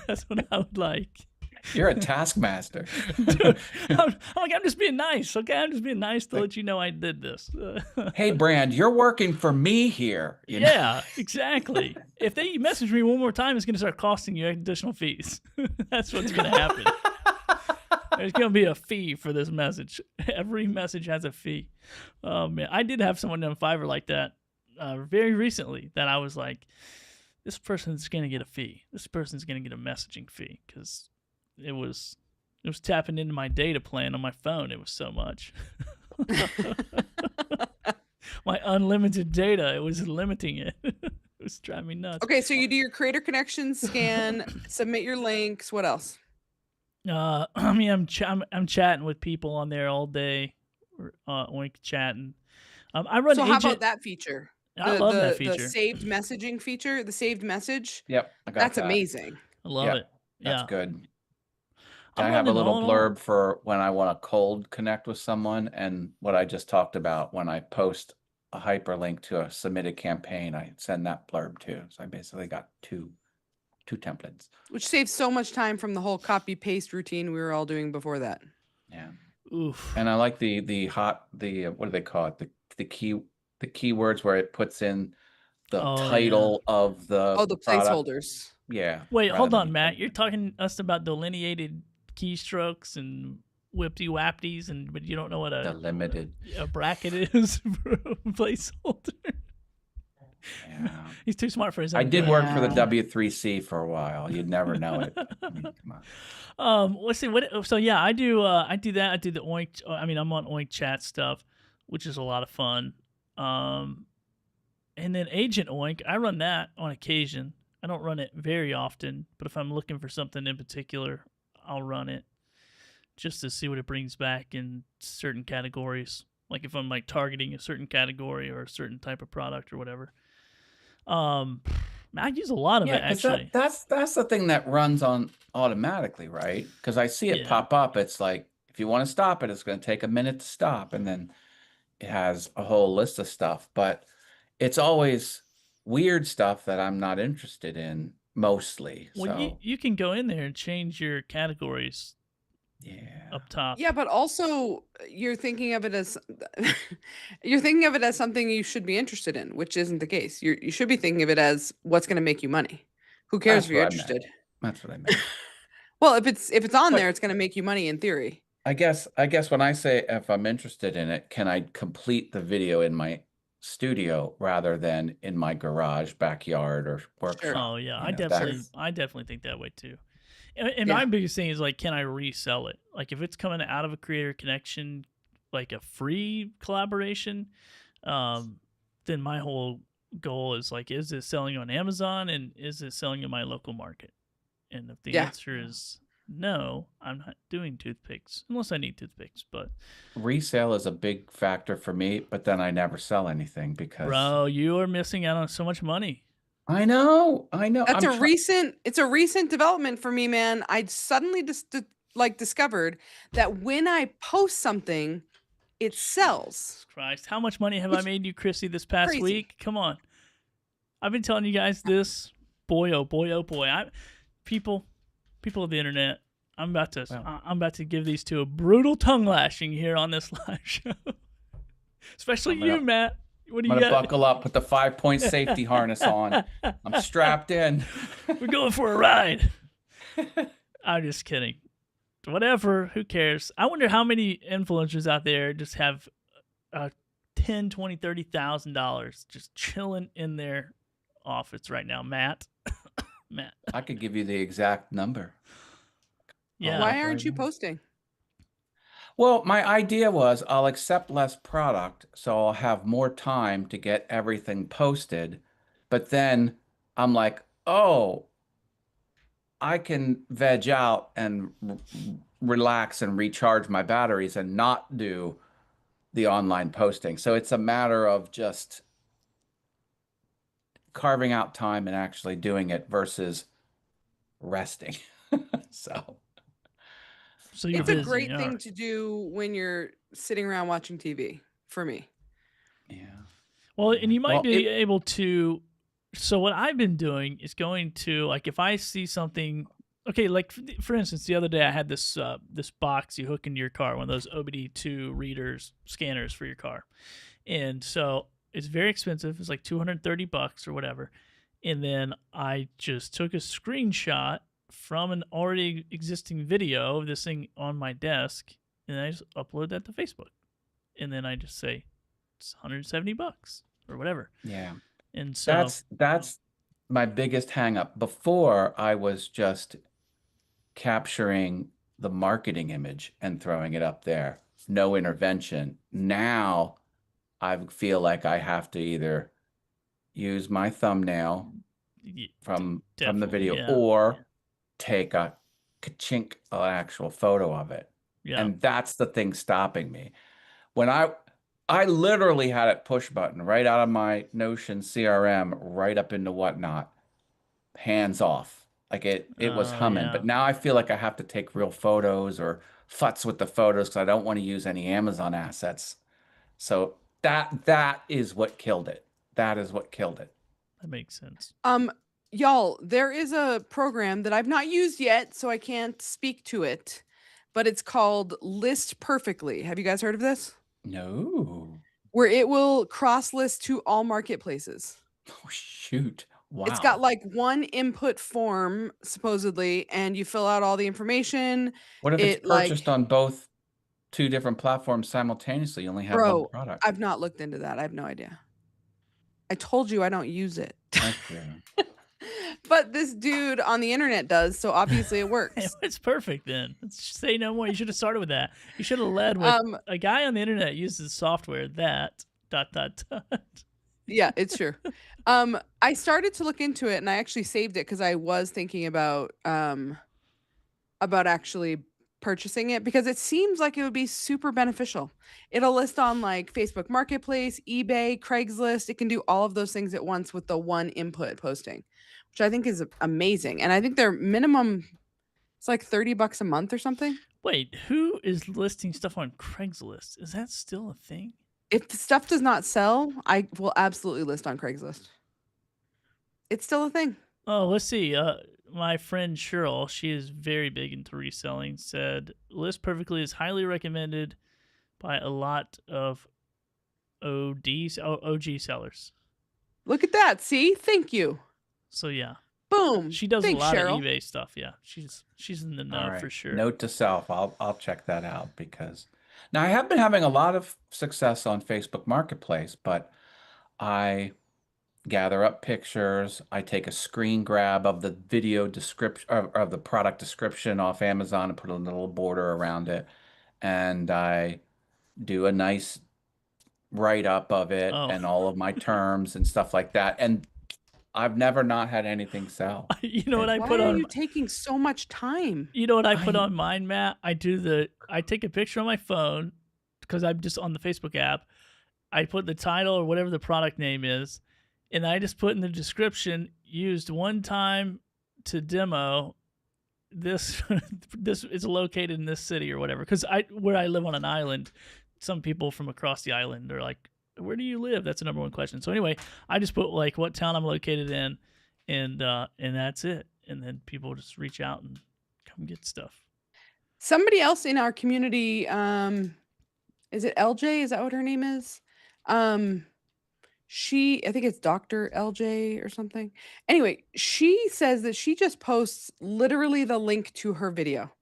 That's what I would like. You're a taskmaster. Dude, I'm like, I'm just being nice, okay? I'm just being nice to let you know I did this. Hey, Brand, you're working for me here. You know? Yeah, exactly. If they message me one more time, it's going to start costing you additional fees. That's what's going to happen. There's going to be a fee for this message. Every message has a fee. Oh, man. I did have someone on Fiverr like that very recently that I was like, this person's going to get a fee. This person's going to get a messaging fee because it was tapping into my data plan on my phone. It was so much. My unlimited data, it was limiting it. It was driving me nuts. Okay, so you do your creator connection scan, submit your links. What else? I mean, I'm chatting with people on there all day, Oink chatting. I run So agent. how about that feature? I love that The feature. saved messaging feature, the saved message. Yep, I got That's that. amazing. I love Yeah, it. That's Yeah, good. I'm I have a running little all in all. blurb for when I want to cold connect with someone, and what I just talked about when I post a hyperlink to a submitted campaign, I send that blurb too. So I basically got two templates. Which saves so much time from the whole copy paste routine we were all doing before that. Yeah. Oof. And I like the what do they call it? The keywords where it puts in the Oh, title of the Oh, the product. placeholders. Yeah. Wait, rather hold than on, you Matt. putting You're it- talking us about delineated keystrokes and whipty wapties, but you don't know what the limited. a bracket is for a placeholder. Yeah. He's too smart for his own I did good. work for the Yeah. W3C for a while. You'd never know it. I mean, come on. Let's see what. So yeah, I do that. I do the Oink. I mean, I'm on Oink chat stuff, which is a lot of fun. And then Agent Oink, I run that on occasion. I don't run it very often, but if I'm looking for something in particular, I'll run it just to see what it brings back in certain categories. Like if I'm like targeting a certain category or a certain type of product or whatever. I use a lot of it Yeah, because actually. that's the thing that runs on automatically, right? Because I see it Yeah. pop up. It's like if you want to stop it, it's going to take a minute to stop, and then it has a whole list of stuff. But it's always weird stuff that I'm not interested in mostly. Well, So you can go in there and change your categories yeah, up top. Yeah, but also you're thinking of it as you're thinking of it as something you should be interested in, which isn't the case. You should be thinking of it as what's going to make you money. Who cares that's if you're what I meant. interested? That's what I meant. Well, if it's on But there, it's going to make you money in theory. I guess when I say if I'm interested in it, can I complete the video in my studio rather than in my garage, backyard, or workshop? Oh yeah, You I know, definitely think that way too. And Yeah. my biggest thing is like, can I resell it? Like if it's coming out of a creator connection, like a free collaboration, then my whole goal is like, is it selling on Amazon and is it selling in my local market? And if the Yeah. answer is no, I'm not doing toothpicks unless I need toothpicks. But resale is a big factor for me, but then I never sell anything because bro, you are missing out on so much money. I know. That's I'm it's a recent development for me, man. I suddenly just discovered that when I post something, it sells. Jesus Christ, how much money have I Which- made you, Chrissy, this past crazy. week? Come on. I've been telling you guys this. Boy, oh boy, oh boy. People of the internet, I'm about to give these two a brutal tongue lashing here on this live show. Especially I'm gonna- you, Matt. What do I'm you gonna got? buckle up, put the 5-point safety harness on. I'm strapped in. We're going for a ride. I'm just kidding. Whatever. Who cares? I wonder how many influencers out there just have $10, $20, $30,000 just chilling in their office right now. Matt. Matt. I could give you the exact number. Yeah. Why aren't right you now. posting? Well, my idea was I'll accept less product, so I'll have more time to get everything posted. But then I'm like, oh, I can veg out and relax and recharge my batteries and not do the online posting. So it's a matter of just carving out time and actually doing it versus resting. So, So you're It's a busy. great All thing right. to do when you're sitting around watching TV for me. yeah. Well, and you might Well, be able to. So what I've been doing is going to, like, if I see something. Okay, like for instance, the other day I had this this box you hook into your car, one of those OBD2 readers scanners for your car, and so it's very expensive. It's like $230 or whatever, and then I just took a screenshot from an already existing video of this thing on my desk, and I just upload that to Facebook, and then I just say it's $170 or whatever, yeah. and so That's my biggest hang up. Before I was just capturing the marketing image and throwing it up there. No intervention. Now I feel like I have to either use my thumbnail from the definitely, video yeah, or take a ka-chink actual photo of it. yeah. And that's the thing stopping me. When I literally had it push button right out of my Notion CRM right up into Whatnot, hands off. Like it was Oh humming. yeah, But now I feel like I have to take real photos or futz with the photos because I don't want to use any Amazon assets. So that is what killed it. That is what killed it. that makes sense. Y'all, there is a program that I've not used yet, so I can't speak to it, but it's called List Perfectly. Have you guys heard of this? No. Where it will cross list to all marketplaces. Oh, shoot. It's got Wow. like one input form supposedly, and you fill out all the information. What if it's It purchased like, on both two different platforms simultaneously? You only have one bro, product. I've not looked into that. I have no idea. I told you I don't use it. That's true. But this dude on the internet does, so obviously it works. It's perfect then. Let's say no more. You should have started with that. You should have led with Um, a guy on the internet uses software that ... yeah, it's true. I started to look into it and I actually saved it because I was thinking about actually purchasing it because it seems like it would be super beneficial. It'll list on like Facebook Marketplace, eBay, Craigslist. It can do all of those things at once with the one input posting, which I think is amazing. And I think their minimum it's like $30 a month or something. Wait, who is listing stuff on Craigslist? Is that still a thing? If the stuff does not sell, I will absolutely list on Craigslist. It's still a thing. Oh, let's see. My friend Cheryl, she is very big into reselling, said List Perfectly is highly recommended by a lot of OG sellers. Look at that. See? Thank you. So yeah, Boom. she does Thanks, a lot Cheryl. of eBay stuff. Yeah, she's in the know All right. for sure. Note to self, I'll check that out because now I have been having a lot of success on Facebook Marketplace, but I gather up pictures, I take a screen grab of the video description of the product description off Amazon and put a little border around it, and I do a nice write up of it Oh, and all of my terms and stuff like that. And I've never not had anything sell. you know what I Why put are on? you taking so much time? You know what I put I- on mine, Matt? I take a picture on my phone because I'm just on the Facebook app. I put the title or whatever the product name is, and I just put in the description used one time to demo this this is located in this city or whatever. Because where I live on an island, some people from across the island are like, "Where do you live?" That's the number one question. So anyway, I just put like what town I'm located in, and that's it. And then people just reach out and come get stuff. Somebody else in our community, is it LJ? Is that what her name is? I think it's Dr. LJ or something. Anyway, she says that she just posts literally the link to her video.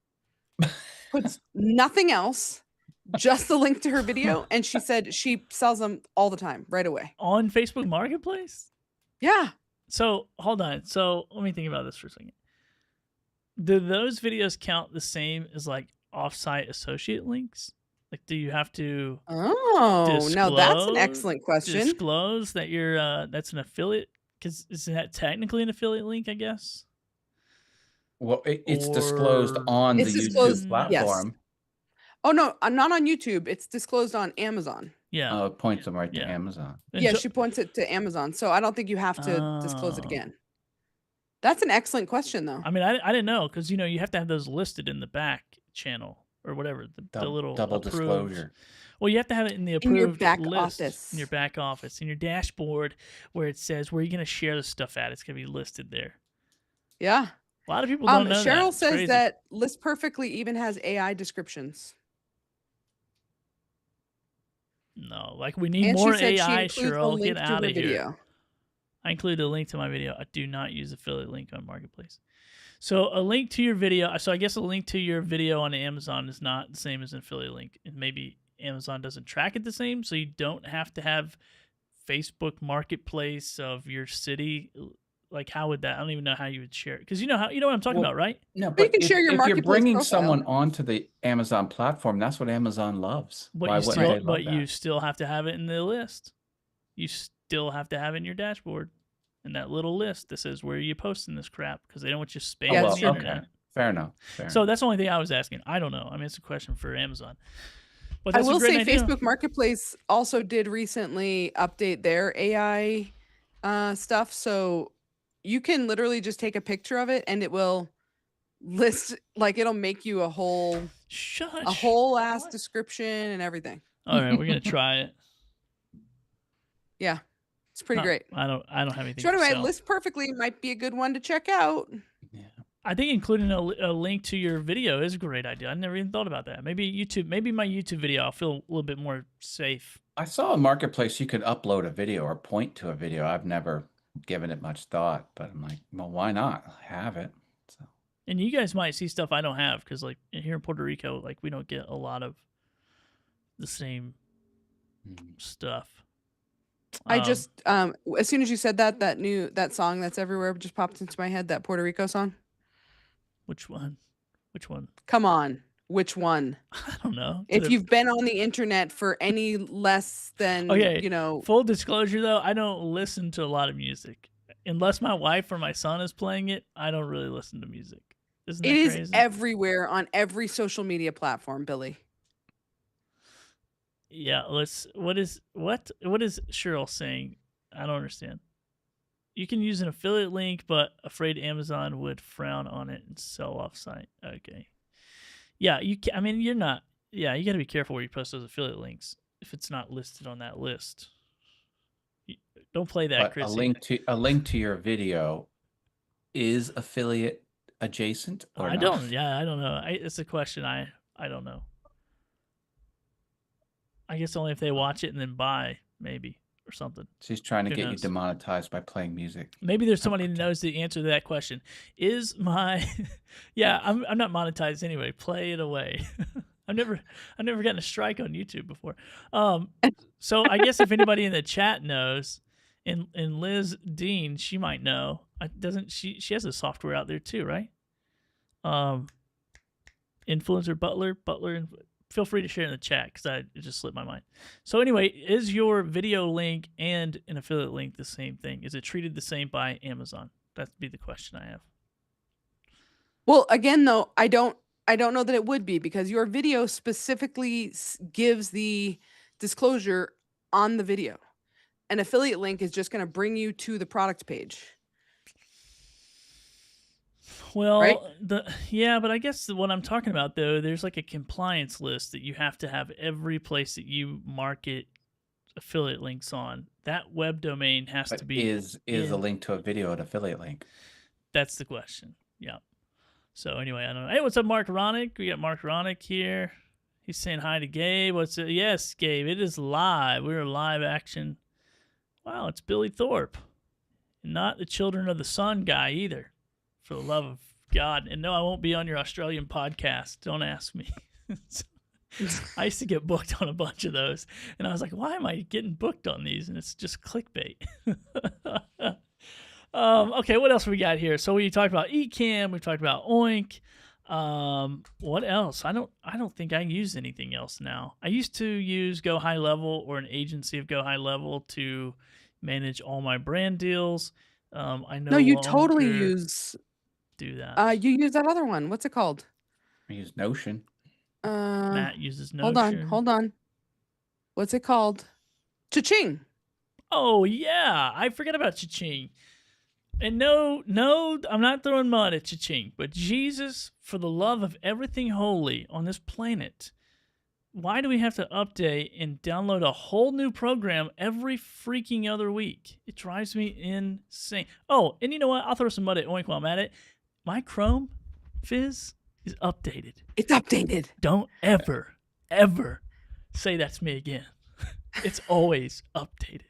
Puts nothing else, just the link to her video, and she said she sells them all the time, right away. On Facebook Marketplace? Yeah. So hold on. So let me think about this for a second. Do those videos count the same as like offsite associate links? Like, do you have to Oh, now that's an excellent question. disclose that you're that's an affiliate? Because isn't that technically an affiliate link? I guess. Well, it's disclosed or on It's the YouTube disclosed. Yes. platform. Oh no, not on YouTube. It's disclosed on Amazon. yeah, It points them right to yeah. Amazon. And Yeah, so, she points it to Amazon, so I don't think you have to disclose it oh, again. That's an excellent question, though. I mean, I didn't know because you have to have those listed in the back channel or whatever the little Double approved. disclure. Well, you have to have it in the In your approved back list office. in your back office, in your dashboard, where it says where you're going to share the stuff at. It's going to be listed there. Yeah. A lot of people don't know that. Cheryl It's says crazy. that List Perfectly even has AI descriptions. No, like we need And more she said she AI, includes a Cheryl. link Get to out her of here. video. I included a link to my video. I do not use affiliate link on Marketplace. So a link to your video. So I guess a link to your video on Amazon is not the same as an affiliate link. And maybe Amazon doesn't track it the same. So you don't have to have Facebook Marketplace of your city. Like how would that? I don't even know how you would share it. Because you know what I'm talking Well, about, right? No, But you but can share your if you're Marketplace bringing profile. someone onto the Amazon platform, that's what Amazon loves. But Why you wouldn't still, they love you that? still have to have it in the list. You still have to have it in your dashboard, in that little list that says where are you posting this crap, because they don't want you spamming Yeah, the that's true. internet. Okay. Fair enough. So that's the only thing I was asking. I don't know. I mean, it's a question for Amazon. But I that's a will great say idea. Facebook Marketplace also did recently update their AI stuff. So you can literally just take a picture of it and it will list, like it'll make you a whole ass description and everything. All right, we're gonna try it. Yeah, it's pretty great. I don't have anything. So anyway, to sell. List Perfectly might be a good one to check out. Yeah. I think including a link to your video is a great idea. I never even thought about that. Maybe YouTube, maybe my YouTube video, I'll feel a little bit more safe. I saw a Marketplace you could upload a video or point to a video. I've never given it much thought, but I'm like, well, why not? I have it. So. And you guys might see stuff I don't have because, like, here in Puerto Rico, like we don't get a lot of the same stuff. I just as soon as you said that song that's everywhere just popped into my head, that Puerto Rico song. Which one? Which one? Come on. Which one? I don't know. If you've been on the internet for any less than, full disclosure though, I don't listen to a lot of music. Unless my wife or my son is playing it, I don't really listen to music. Isn't that crazy? It is everywhere on every social media platform, Billy. Yeah, what is Cheryl saying? I don't understand. You can use an affiliate link, but afraid Amazon would frown on it and sell off site. Okay. Yeah, you can, I mean, you're not. Yeah, you got to be careful where you post those affiliate links if it's not listed on that list. Don't play that, Chris. A link to your video is affiliate adjacent or I not? don't. Yeah, I don't know. It's a question. I don't know. I guess only if they watch it and then buy, maybe, or something. She's trying to Who get knows? you demonetized by playing music. Maybe there's somebody that knows the answer to that question. Is my yeah, I'm not monetized anyway. Play it away. I've never gotten a strike on YouTube before. So I guess if anybody in the chat knows, and Liz Dean, she might know. Doesn't she has a software out there too, right? Influencer Butler. Feel free to share in the chat because it just slipped my mind. So anyway, is your video link and an affiliate link the same thing? Is it treated the same by Amazon? That'd be the question I have. Well, again, though, I don't know that it would be because your video specifically gives the disclosure on the video. An affiliate link is just going to bring you to the product page. Well, right? But I guess what I'm talking about though, there's like a compliance list that you have to have every place that you market affiliate links on. That web domain has to be is a link to a video an affiliate link? That's the question. Yeah. So anyway, I don't know. Hey, what's up, Mark Ronick? We got Mark Ronick here. He's saying hi to Gabe. Yes, Gabe, it is live. We're live action. Wow, it's Billy Thorpe. Not the Children of the Sun guy either. For the love of God. And no, I won't be on your Australian podcast. Don't ask me. I used to get booked on a bunch of those. And I was like, why am I getting booked on these? And it's just clickbait. Okay, what else we got here? So we talked about Ecamm. We talked about Oink. What else? I don't think I use anything else now. I used to use Go High Level or an agency of Go High Level to manage all my brand deals. I know. No, you totally use do that. You use that other one. What's it called? I use Notion. Matt uses Hold on, Notion. hold on. What's it called? Cha-ching. Oh yeah, I forget about Cha-ching. And no, I'm not throwing mud at Cha-ching, but Jesus, for the love of everything holy on this planet, why do we have to update and download a whole new program every freaking other week? It drives me insane. Oh, and you know what? I'll throw some mud at Oink while I'm at it. My Chrome Fizz is updated. It's updated. Don't ever, ever say that's me again. It's always updated.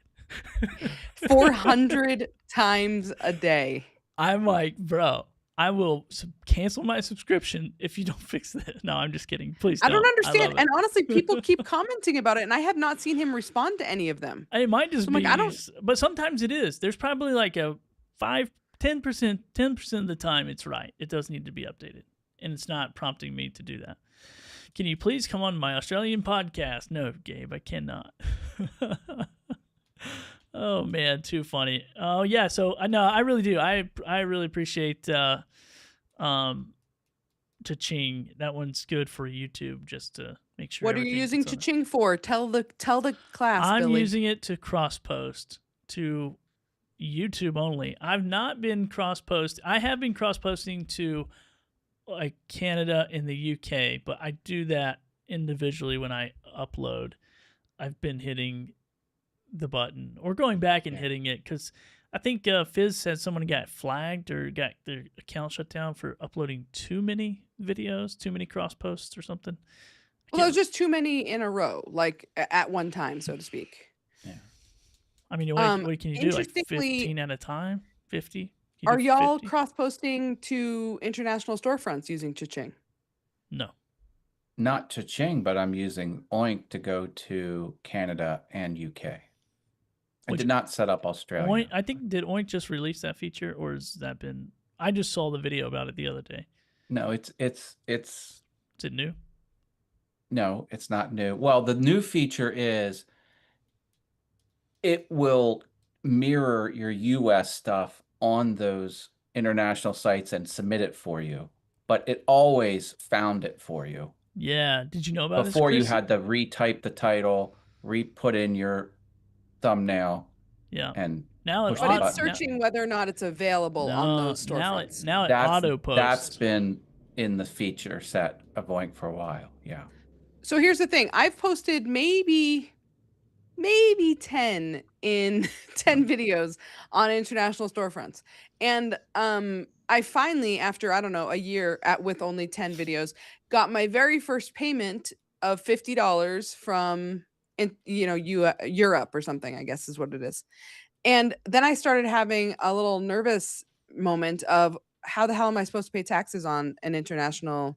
400 times a day. I'm like, bro, I will cancel my subscription if you don't fix this. No, I'm just kidding. Please don't. I don't understand. love And it. honestly, people keep commenting about it, and I have not seen him respond to any of them. It might just So I'm be, like, I don't. but sometimes it is. There's probably like a 10% of the time it's right. It does need to be updated, and it's not prompting me to do that. Can you please come on my Australian podcast? No, Gabe, I cannot. Oh man, too funny. Oh yeah, so I know I really do. I really appreciate Cha-ching. That one's good for YouTube, just to make sure. What are you using Cha-ching for? Tell the class, I'm Billy. using it to cross post to YouTube only. I've not been cross post. I have been cross posting to like Canada and the UK, but I do that individually when I upload. I've been hitting the button or going back and hitting it because I think Fizz said someone got flagged or got their account shut down for uploading too many videos, too many cross posts or something. Well, there's just too many in a row, like at one time, so to speak. Yeah. I mean, what can you do? Like Interestingly, 15 at a time? 50? Are y'all 50? cross-posting to international storefronts using Cha-ching? No. Not Cha-ching, but I'm using Oink to go to Canada and UK. I did not set up Australia. Oink, I think, did Oink just release that feature, or has that been? I just saw the video about it the other day. No, it's Is it new? No, it's not new. Well, the new feature is it will mirror your US stuff on those international sites and submit it for you, but it always found it for you. Yeah. Did you know about this, before you Chris? had to retype the title, re-put in your thumbnail, Yeah. and Now push it the But auto, it's searching whether or not it's available on those storefronts. now it that's auto posts. that's been in the feature set of Oink for a while. Yeah. So here's the thing. I've posted maybe 10 in 10 videos on international storefronts. And I finally, after, I don't know, a year with only 10 videos, got my very first payment of $50 from, Europe or something, I guess is what it is. And then I started having a little nervous moment of how the hell am I supposed to pay taxes on an international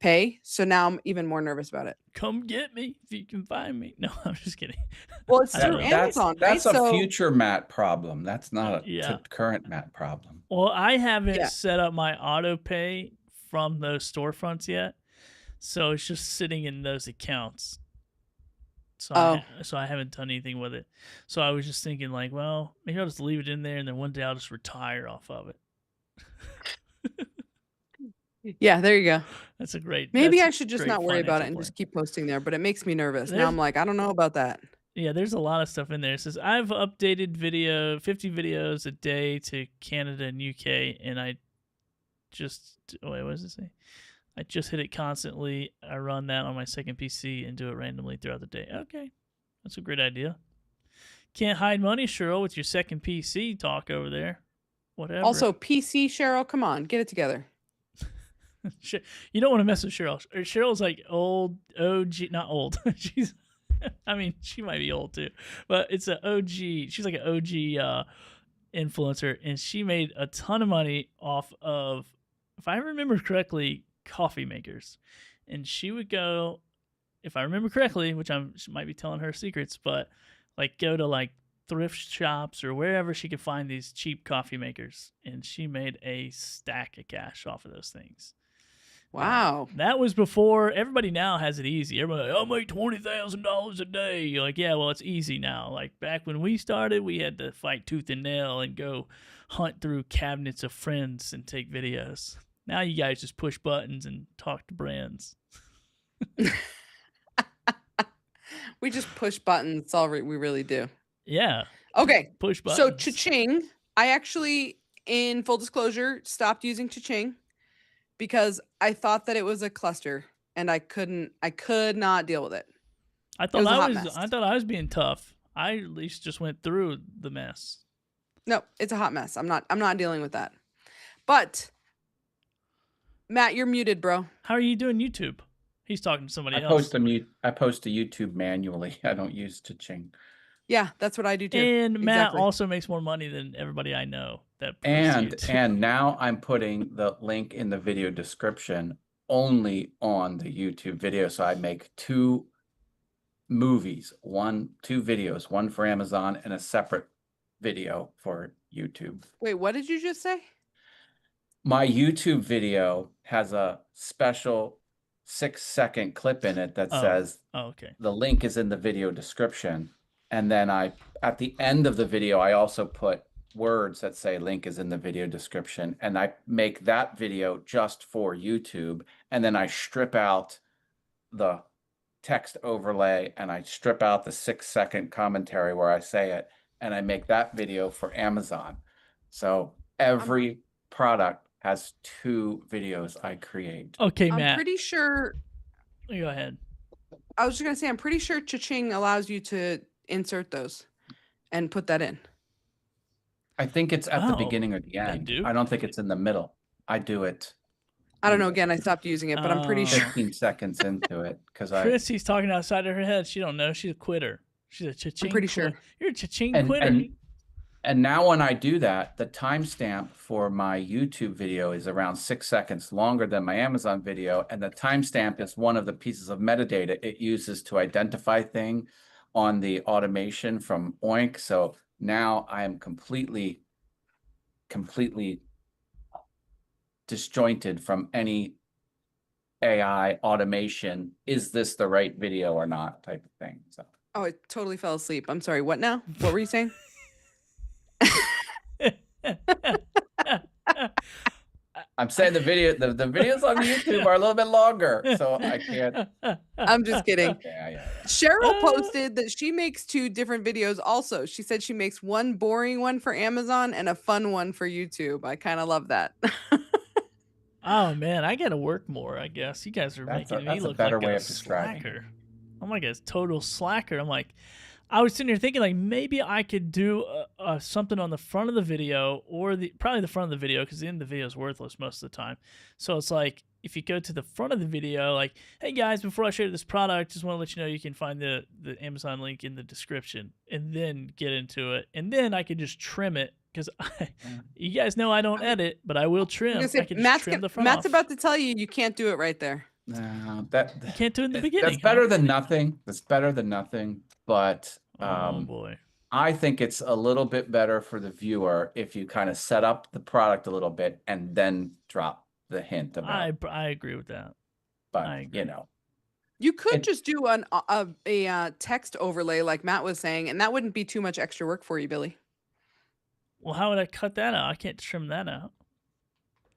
pay? So now I'm even more nervous about it. Come get me if you can find me. No, I'm just kidding. Well, it's I don't through know. Amazon, That's right? a future Matt problem. That's not a Yeah. current Matt problem. Well, I haven't Yeah. set up my auto pay from those storefronts yet, so it's just sitting in those accounts. So I haven't done anything with it. So I was just thinking, like, well, maybe I'll just leave it in there, and then one day I'll just retire off of it. Yeah, there you go. That's a great. Maybe that's I a should just great not worry about it financial and plan. just keep posting there, but it makes me nervous. Now There's- I'm like, I don't know about that. Yeah, there's a lot of stuff in there. It says I've updated 50 videos a day to Canada and UK, and I just wait, what does it say? I just hit it constantly. I run that on my second PC and do it randomly throughout the day. Okay, that's a great idea. Can't hide money, Cheryl, with your second PC talk over there. Whatever. Also, PC Cheryl, come on, get it together. You don't want to mess with Cheryl. Cheryl's like old OG, not old. She's, I mean, she might be old too, but it's an OG. She's like an OG influencer, and she made a ton of money off of, if I remember correctly, coffee makers. And she would go, if I remember correctly, which she might be telling her secrets, but like go to like thrift shops or wherever she could find these cheap coffee makers, and she made a stack of cash off of those things. Wow. That was before. Everybody now has it easy. Everybody, I'll make $20,000 a day. You're like, yeah, well, it's easy now. Like back when we started, we had to fight tooth and nail and go hunt through cabinets of friends and take videos. Now you guys just push buttons and talk to brands. We just push buttons. That's all we really do. Yeah. Okay. Push buttons. So Cha-Ching, I actually, in full disclosure, stopped using Cha-Ching because I thought that it was a cluster and I could not deal with it. I thought mess. I was being tough. I at least just went through the mess. No, it's a hot mess. I'm not dealing with that. But Matt, you're muted, bro. How are you doing YouTube? He's talking to somebody else. I post to YouTube manually. I don't use Cha-Ching. Yeah, that's what I do too. And Matt Exactly. also makes more money than everybody I know that posts And YouTube. and now I'm putting the link in the video description only on the YouTube video. So I make two videos, one for Amazon and a separate video for YouTube. Wait, what did you just say? My YouTube video has a special 6-second clip in it that says okay. the link is in the video description. And then at the end of the video, I also put words that say link is in the video description. And I make that video just for YouTube. And then I strip out the text overlay and I strip out the 6-second commentary where I say it. And I make that video for Amazon. So every product has 2 videos I create. Okay, Matt. I'm pretty sure. Go ahead. I was just going to say, I'm pretty sure Cha-Ching allows you to insert those and put that in. I think it's at the beginning or the end. do? I don't think it's in the middle. I do it. I don't know. Again, I stopped using it, but I'm pretty sure. 15 seconds into it because Chrissy's talking outside of her head. She don't know. She's a quitter. She's a Cha-Ching. I'm pretty sure. You're a Cha-Ching quitter. And now when I do that, the timestamp for my YouTube video is around 6 seconds longer than my Amazon video. And the timestamp is one of the pieces of metadata it uses to identify thing on the automation from Oink. So now I am completely disjointed from any AI automation. Is this the right video or not type of thing. So. Oh, I totally fell asleep. I'm sorry. What now? What were you saying? I'm saying the videos on YouTube are a little bit longer, so I can't. I'm just kidding. Yeah. Cheryl posted that she makes 2 different videos also. She said she makes one boring one for Amazon and a fun one for YouTube. I kind of love that. Oh man, I gotta work more. I guess you guys are making me look like a slacker. I'm like a total slacker. I'm like, I was sitting here thinking like maybe I could do something on the front of the video or probably the front of the video because the end of the video is worthless most of the time. So it's like if you go to the front of the video, like, hey guys, before I show you this product, just want to let you know you can find the Amazon link in the description, and then get into it, and then I could just trim it because you guys know I don't edit, but I will trim. I can just trim the front Matt's off. about to tell you can't do it right there. No, You can't do it in the beginning. That's better than nothing. That's better than nothing. But Oh boy. I think it's a little bit better for the viewer if you kind of set up the product a little bit and then drop the hint about. I agree with that. But I agree. you know, You could just do a text overlay like Matt was saying, and that wouldn't be too much extra work for you, Billy. Well, how would I cut that out? I can't trim that out.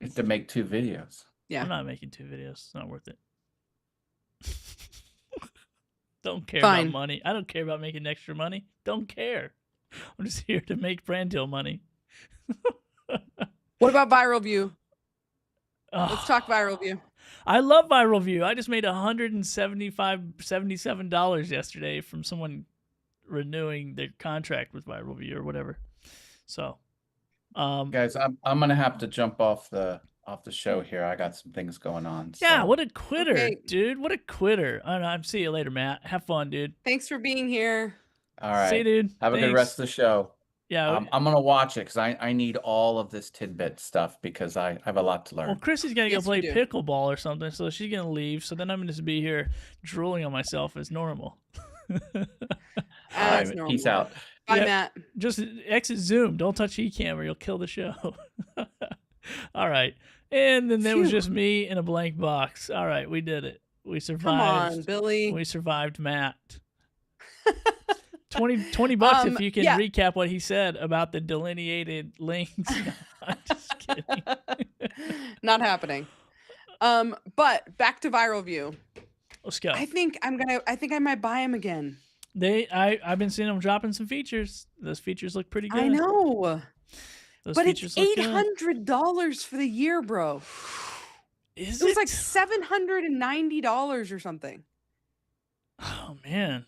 you have to make 2 videos. Yeah. I'm not making 2 videos. It's not worth it. Don't care Fine. about money. I don't care about making extra money. Don't care. I'm just here to make brand deal money. What about viral view? Let's Oh, talk viral view. I love viral view. I just made $177 yesterday from someone renewing their contract with viral view or whatever. So, Guys, I'm gonna have to jump off the show here. I got some things going on. yeah, so- what a quitter, Okay. dude. What a quitter. I don't know. I'm see you later, Matt. Have fun, dude. Thanks for being here. All right. See you, dude. Have a good Thanks. rest of the show. Yeah. I'm gonna watch it because I need all of this tidbit stuff because I have a lot to learn. Well, Chrissy's gonna Yes, go play we do. pickleball or something, so she's gonna leave. So then I'm gonna just be here drooling on myself as normal. As right, normal. peace out. Bye, Yeah. Matt. Just exit Zoom. Don't touch Ecamm or you'll kill the show. All right. And then there was Phew. just me in a blank box. All right, we did it. We Come on, survived. Billy. We survived Matt. 20 bucks if you can yeah. recap what he said about the delineated links. No, I'm just kidding. Not happening. But back to Viral View. Let's go. I think I might buy him again. I've been seeing them dropping some features. Those features look pretty good. I know. Those But it's features look good. $800 for the year, bro. Is It was like $790 or something. Oh man.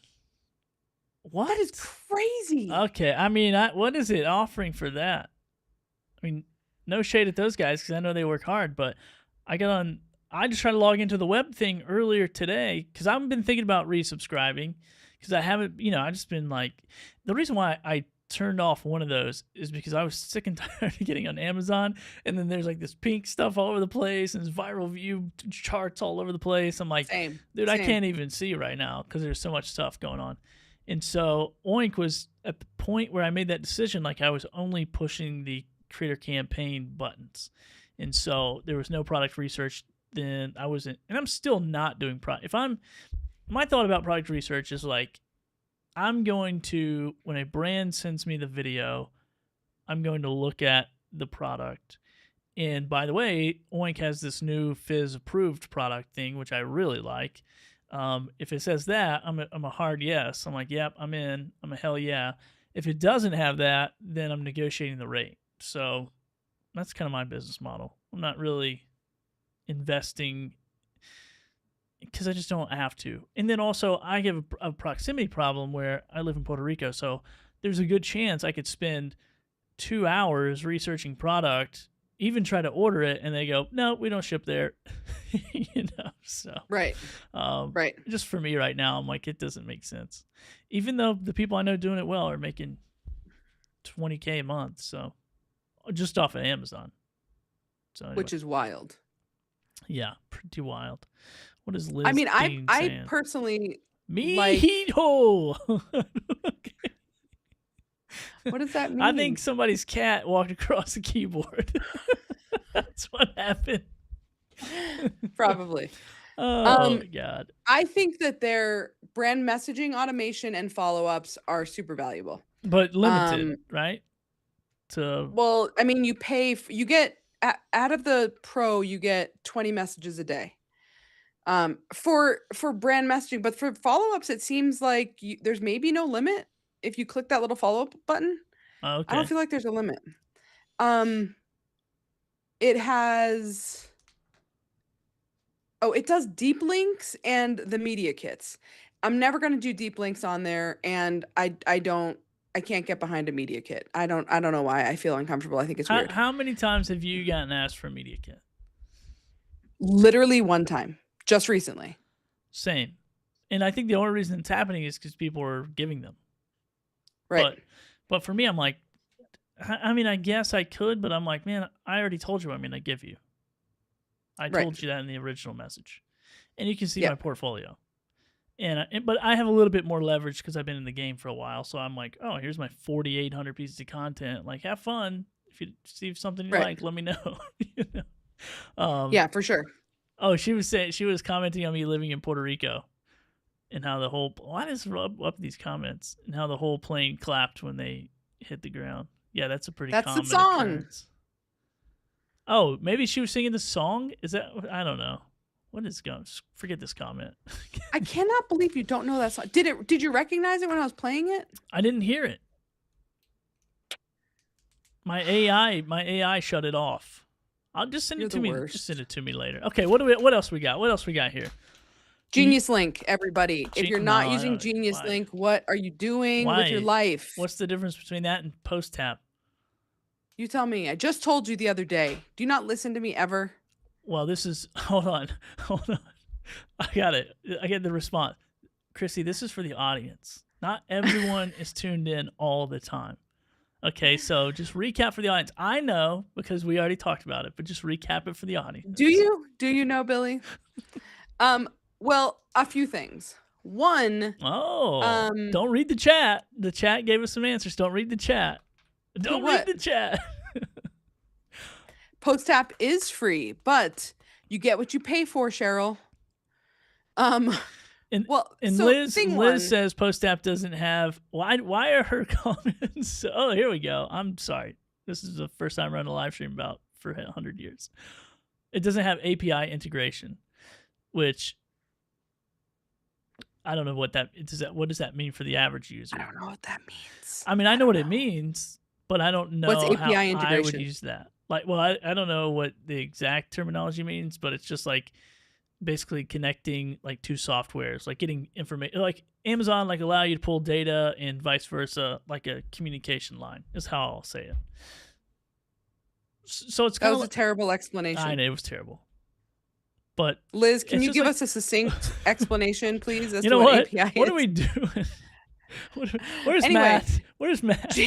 What? That is crazy. Okay, I mean, what is it offering for that? I mean, no shade at those guys because I know they work hard, but I just tried to log into the web thing earlier today because I've been thinking about resubscribing because I haven't, I just been like, the reason why I turned off one of those is because I was sick and tired of getting on Amazon, and then there's like this pink stuff all over the place and this Viral View charts all over the place. I'm like, dude, I can't even see right now because there's so much stuff going on. And so Oink was at the point where I made that decision, like I was only pushing the creator campaign buttons. And so there was no product research. Then I wasn't, and I'm still not doing my thought about product research is like, I'm going to, when a brand sends me the video, I'm going to look at the product. And by the way, Oink has this new Fizz approved product thing, which I really like. If it says that, I'm a hard yes. I'm like, yep, I'm in. I'm a hell yeah. If it doesn't have that, then I'm negotiating the rate. So that's kind of my business model. I'm not really investing because I just don't have to. And then also I have a proximity problem where I live in Puerto Rico. So there's a good chance I could spend 2 hours researching product, even try to order it, and they go, no, we don't ship there. So right. Just for me right now, I'm like, it doesn't make sense. Even though the people I know doing it well are making $20K a month, so just off of Amazon. So anyway. Which is wild. Yeah, pretty wild. What is Liz? I mean, Dean I saying? personally Mojito. What does that mean? I think somebody's cat walked across the keyboard. That's what happened. Probably. Oh God. I think that their brand messaging automation and follow-ups are super valuable. But limited, right? Well, I mean, you get out of the Pro, you get 20 messages a day. For brand messaging, but for follow-ups, it seems like there's maybe no limit if you click that little follow-up button. Okay. I don't feel like there's a limit. It has. Oh, it does deep links and the media kits. I'm never going to do deep links on there, and I can't get behind a media kit. I don't know why. I feel uncomfortable. I think it's weird. How many times have you gotten asked for a media kit? Literally one time, just recently. Same. And I think the only reason it's happening is because people are giving them. Right. But for me, I'm like, I mean, I guess I could, but I'm like, man, I already told you I'm going to give you. I told you that in the original message. And you can see my portfolio. But I have a little bit more leverage because I've been in the game for a while. So I'm like, oh, here's my 4,800 pieces of content. Like, have fun. If you see something you like, let me know. Yeah, for sure. Oh, she was commenting on me living in Puerto Rico and how why does rub up these comments and how the whole plane clapped when they hit the ground. Yeah, that's a pretty common the song. occurrence. Oh, maybe she was singing the song? Is that, I don't know. What is going? Forget this comment. I cannot believe you don't know that song. Did you recognize it when I was playing it? I didn't hear it. My AI shut it off. I'll just send it to me. Just send it to me later. Okay, what else we got? What else we got here? Genius Link, everybody. If you're not using Genius Link, what are you doing with your life? What's the difference between that and Post Tap? You tell me. I just told you the other day. Do you not listen to me ever? Well, this is hold on. I got it. I get the response. Chrissy, this is for the audience. Not everyone is tuned in all the time. Okay, so just recap for the audience. I know because we already talked about it, but just recap it for the audience. Do you? Do you know, Billy? Well, a few things. One. Oh, don't read the chat. The chat gave us some answers. Don't read the chat. Don't read the chat. PostTap is free, but you get what you pay for, Cheryl. And Well, and so Liz thing one, says PostApp doesn't have. Why are her comments? Oh, here we go. I'm sorry. This is the first time I run a live stream about for 100 years. It doesn't have API integration, which I don't know what that does. What does that mean for the average user? I don't know what that means. I mean, I know what it means, but I don't What's know how API I would integration? use that. Like, well, I don't know what the exact terminology means, but it's just like basically connecting like two softwares, like getting information, like Amazon, like allow you to pull data and vice versa, like a communication line is how I'll say it. So it's That kind was of a terrible I explanation. know it was terrible, but Liz, can it's you just give like, us a succinct explanation, please, as you to know what what? API What is? are we doing? Where's Anyway, Matt? Where's Matt?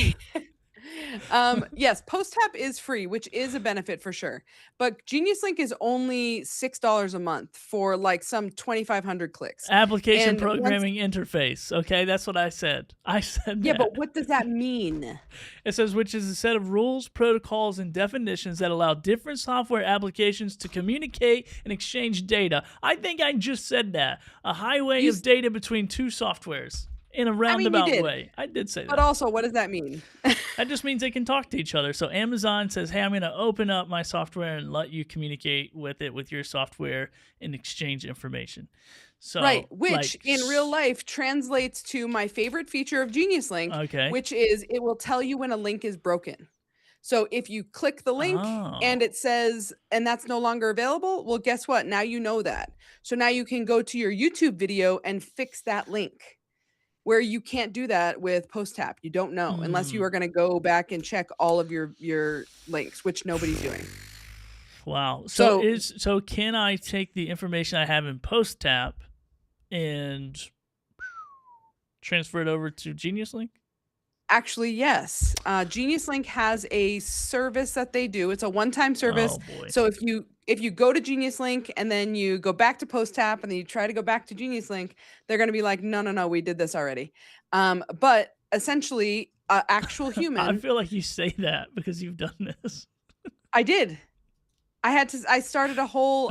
yes, PostTap is free, which is a benefit for sure. But Genius Link is only $6 a month for like some 2,500 clicks. Application And once, programming interface. Okay, that's what I said. I said yeah, that. but what does that mean? It says, which is a set of rules, protocols, and definitions that allow different software applications to communicate and exchange data. I think I just said that. A highway You, of data between two softwares in a I mean, you roundabout did. way. I did say But that. also, what does that mean? That just means they can talk to each other. So Amazon says, hey, I'm going to open up my software and let you communicate with it with your software and exchange information. So, Right, which like, in real life translates to my favorite feature of Genius Link, okay. which is it will tell you when a link is broken. So if you click the link and Oh. it says, and that's no longer available, well, guess what? Now you know that. So now you can go to your YouTube video and fix that link, where you can't do that with PostTap. You don't know unless you are going to go back and check all of your links, which nobody's doing. Wow. So So can I take the information I have in PostTap and transfer it over to Genius Link? actually, yes. Genius Link has a service that they do. It's a one-time service. Oh boy. So if you go to Genius Link and then you go back to PostTap and then you try to go back to Genius Link, they're going to be like, no, we did this already. But essentially, actual I human. feel like you say that because you've done this. I did. I started a whole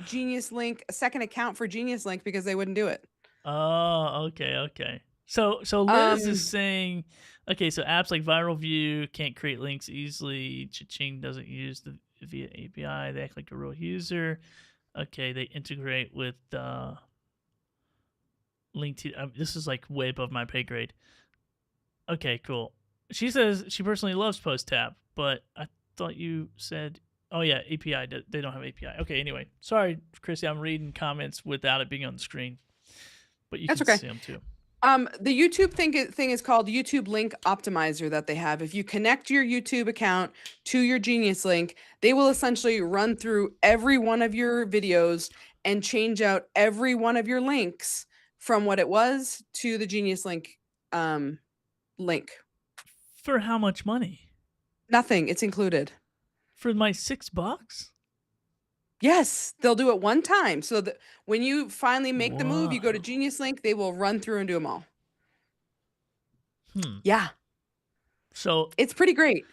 Genius Link second account for Genius Link because they wouldn't do it. Oh, okay. So Liz is saying, okay, so apps like Viral View can't create links easily. Cha-ching doesn't use the via API. They act like a real user. Okay, they integrate with link to. This is like way above my pay grade. Okay, cool. She says she personally loves PostTap, but I thought you said, oh yeah, API. They don't have API. Okay, anyway, sorry, Chrissy, I'm reading comments without it being on the screen, but you That's can okay. see them too. The YouTube thing is called YouTube Link Optimizer that they have. If you connect your YouTube account to your Genius Link, they will essentially run through every one of your videos and change out every one of your links from what it was to the Genius Link link. For how much money? Nothing. It's included. For my $6? Yes, they'll do it one time. So that when you finally make the move, you go to Wow. Genius Link, they will run through and do them all. Hmm. Yeah. So It's pretty great.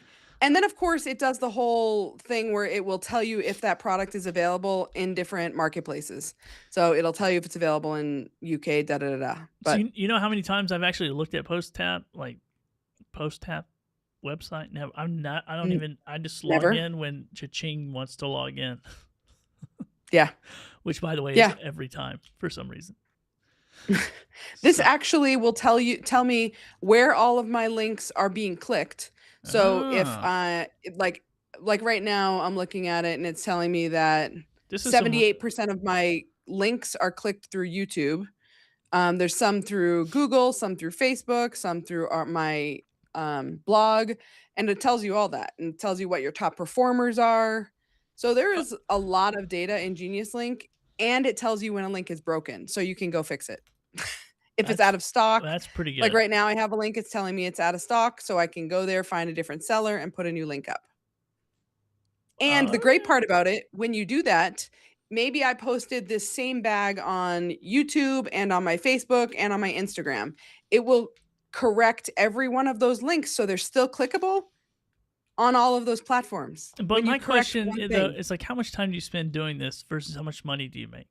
And then, of course, it does the whole thing where it will tell you if that product is available in different marketplaces. So it'll tell you if it's available in UK, da da da da. so But you know how many times I've actually looked at PostTap, like PostTap website? Never. I'm not. I don't even. I just log never. in when Cha-ching wants to log in. Yeah. Which, by the way, Yeah. is every time for some reason. This So- actually will tell me where all of my links are being clicked. So if Ah. like right now I'm looking at it and it's telling me that This is some 78% of my links are clicked through YouTube. There's some through Google, some through Facebook, some through my blog, and it tells you all that and it tells you what your top performers are. So there is a lot of data in Genius Link, and it tells you when a link is broken, so you can go fix it. If it's out of stock, that's pretty good. like right now I have a link, it's telling me it's out of stock, so I can go there, find a different seller, and put a new link up. And the great part about it, when you do that, maybe I posted this same bag on YouTube and on my Facebook and on my Instagram. It will correct every one of those links so they're still clickable on all of those platforms. But when you my correct question one though thing. is like, how much time do you spend doing this versus how much money do you make?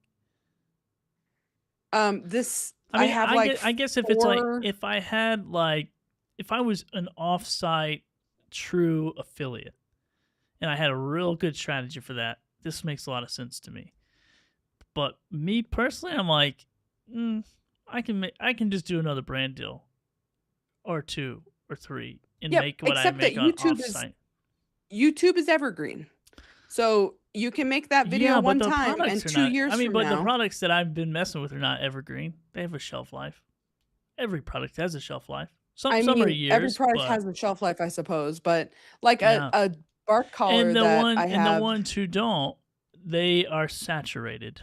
This I I mean, have like I guess if it's like, 4. if I had like, if I was an off-site true affiliate and I had a real good strategy for that, this makes a lot of sense to me. But me personally, I'm like, I can just do another brand deal or 2 or 3 and Yep, make what I except that make on off-site. YouTube is evergreen. So you can make that video Yeah, but one the time products and are 2 not. years I mean, from but the now. products that I've been messing with are not evergreen. They have a shelf life. Every product has a shelf life. Some I are mean, every years, product but has a shelf life, I suppose, but like yeah. a bark collar that I And the have. ones who don't, they are saturated.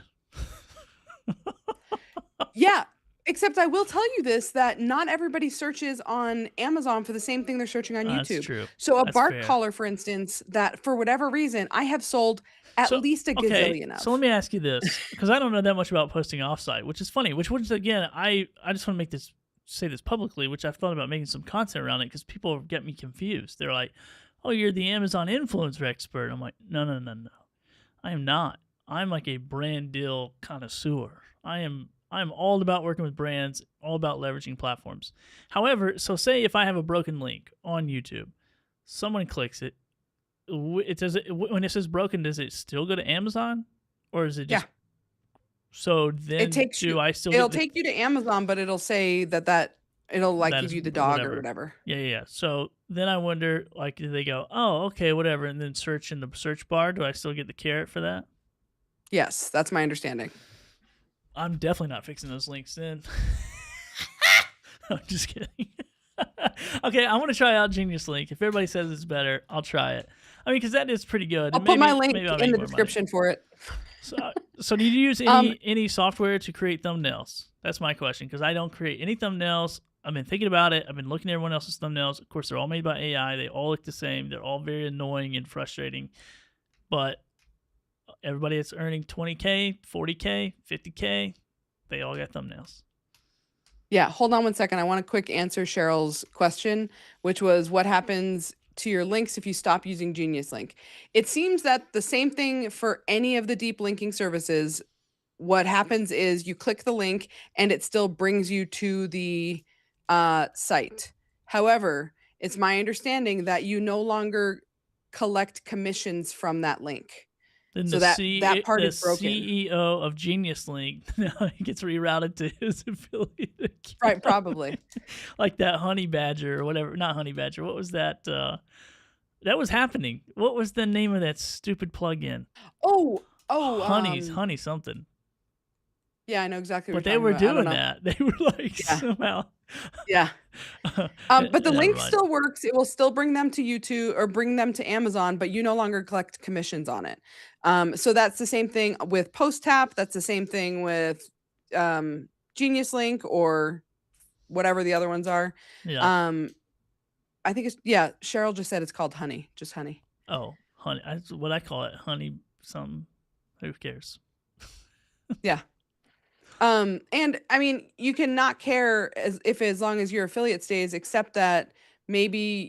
Yeah, except I will tell you this, that not everybody searches on Amazon for the same thing they're searching on That's YouTube. true. So a That's bark fair. collar, for instance, that for whatever reason I have sold at So least a okay, gazillion so let of. me ask you this, because I don't know that much about posting offsite, which is funny. Which again, I just want to say this publicly, which I've thought about making some content around it because people get me confused. They're like, "Oh, you're the Amazon influencer expert." I'm like, no, I am not. I'm like a brand deal connoisseur. I'm all about working with brands, all about leveraging platforms. However, so say if I have a broken link on YouTube, someone clicks it, when it says broken, does it still go to Amazon, or is it Yeah, just so? it Then takes you. do I still It'll get the take you to Amazon, but it'll say that it'll like that give is you the dog or whatever? whatever. Yeah. So then I wonder, like, do they go, oh, okay, whatever, and then search in the search bar? Do I still get the carrot for that? Yes, that's my understanding. I'm definitely not fixing those links then. I'm just kidding. Okay, I want to try out Genius Link. If everybody says it's better, I'll try it. I mean, because that is pretty good. I'll And put my link maybe I'll in make the more money. description for it. So do you use Um, any software to create thumbnails? That's my question, because I don't create any thumbnails. I've been thinking about it. I've been looking at everyone else's thumbnails. Of course, they're all made by AI. They all look the same. They're all very annoying and frustrating. But everybody that's earning 20K, 40K, 50K, they all got thumbnails. Yeah, hold on one second. I want to quick answer Cheryl's question, which was what happens to your links if you stop using Genius Link. It seems that the same thing for any of the deep linking services. What happens is you click the link and it still brings you to the site. However, it's my understanding that you no longer collect commissions from that link. Then So that part the is broken. CEO of Genius Link now he gets rerouted to his affiliate account. Right, probably. Like that Honey Badger or whatever. Not Honey Badger. What was that? That was happening. What was the name of that stupid plugin? Honey something. Yeah, I know exactly what But you're they were talking about. doing that. They were like somehow. Yeah. But the Never link mind. still works. It will still bring them to YouTube or bring them to Amazon, but you no longer collect commissions on it. So that's the same thing with Post Tap. That's the same thing with Genius Link or whatever the other ones are. Yeah. I think Cheryl just said it's called Honey, just Honey. Oh, honey. That's what I call it. Honey something. Who cares? Yeah. And I mean, you can not care as long as your affiliate stays, except that maybe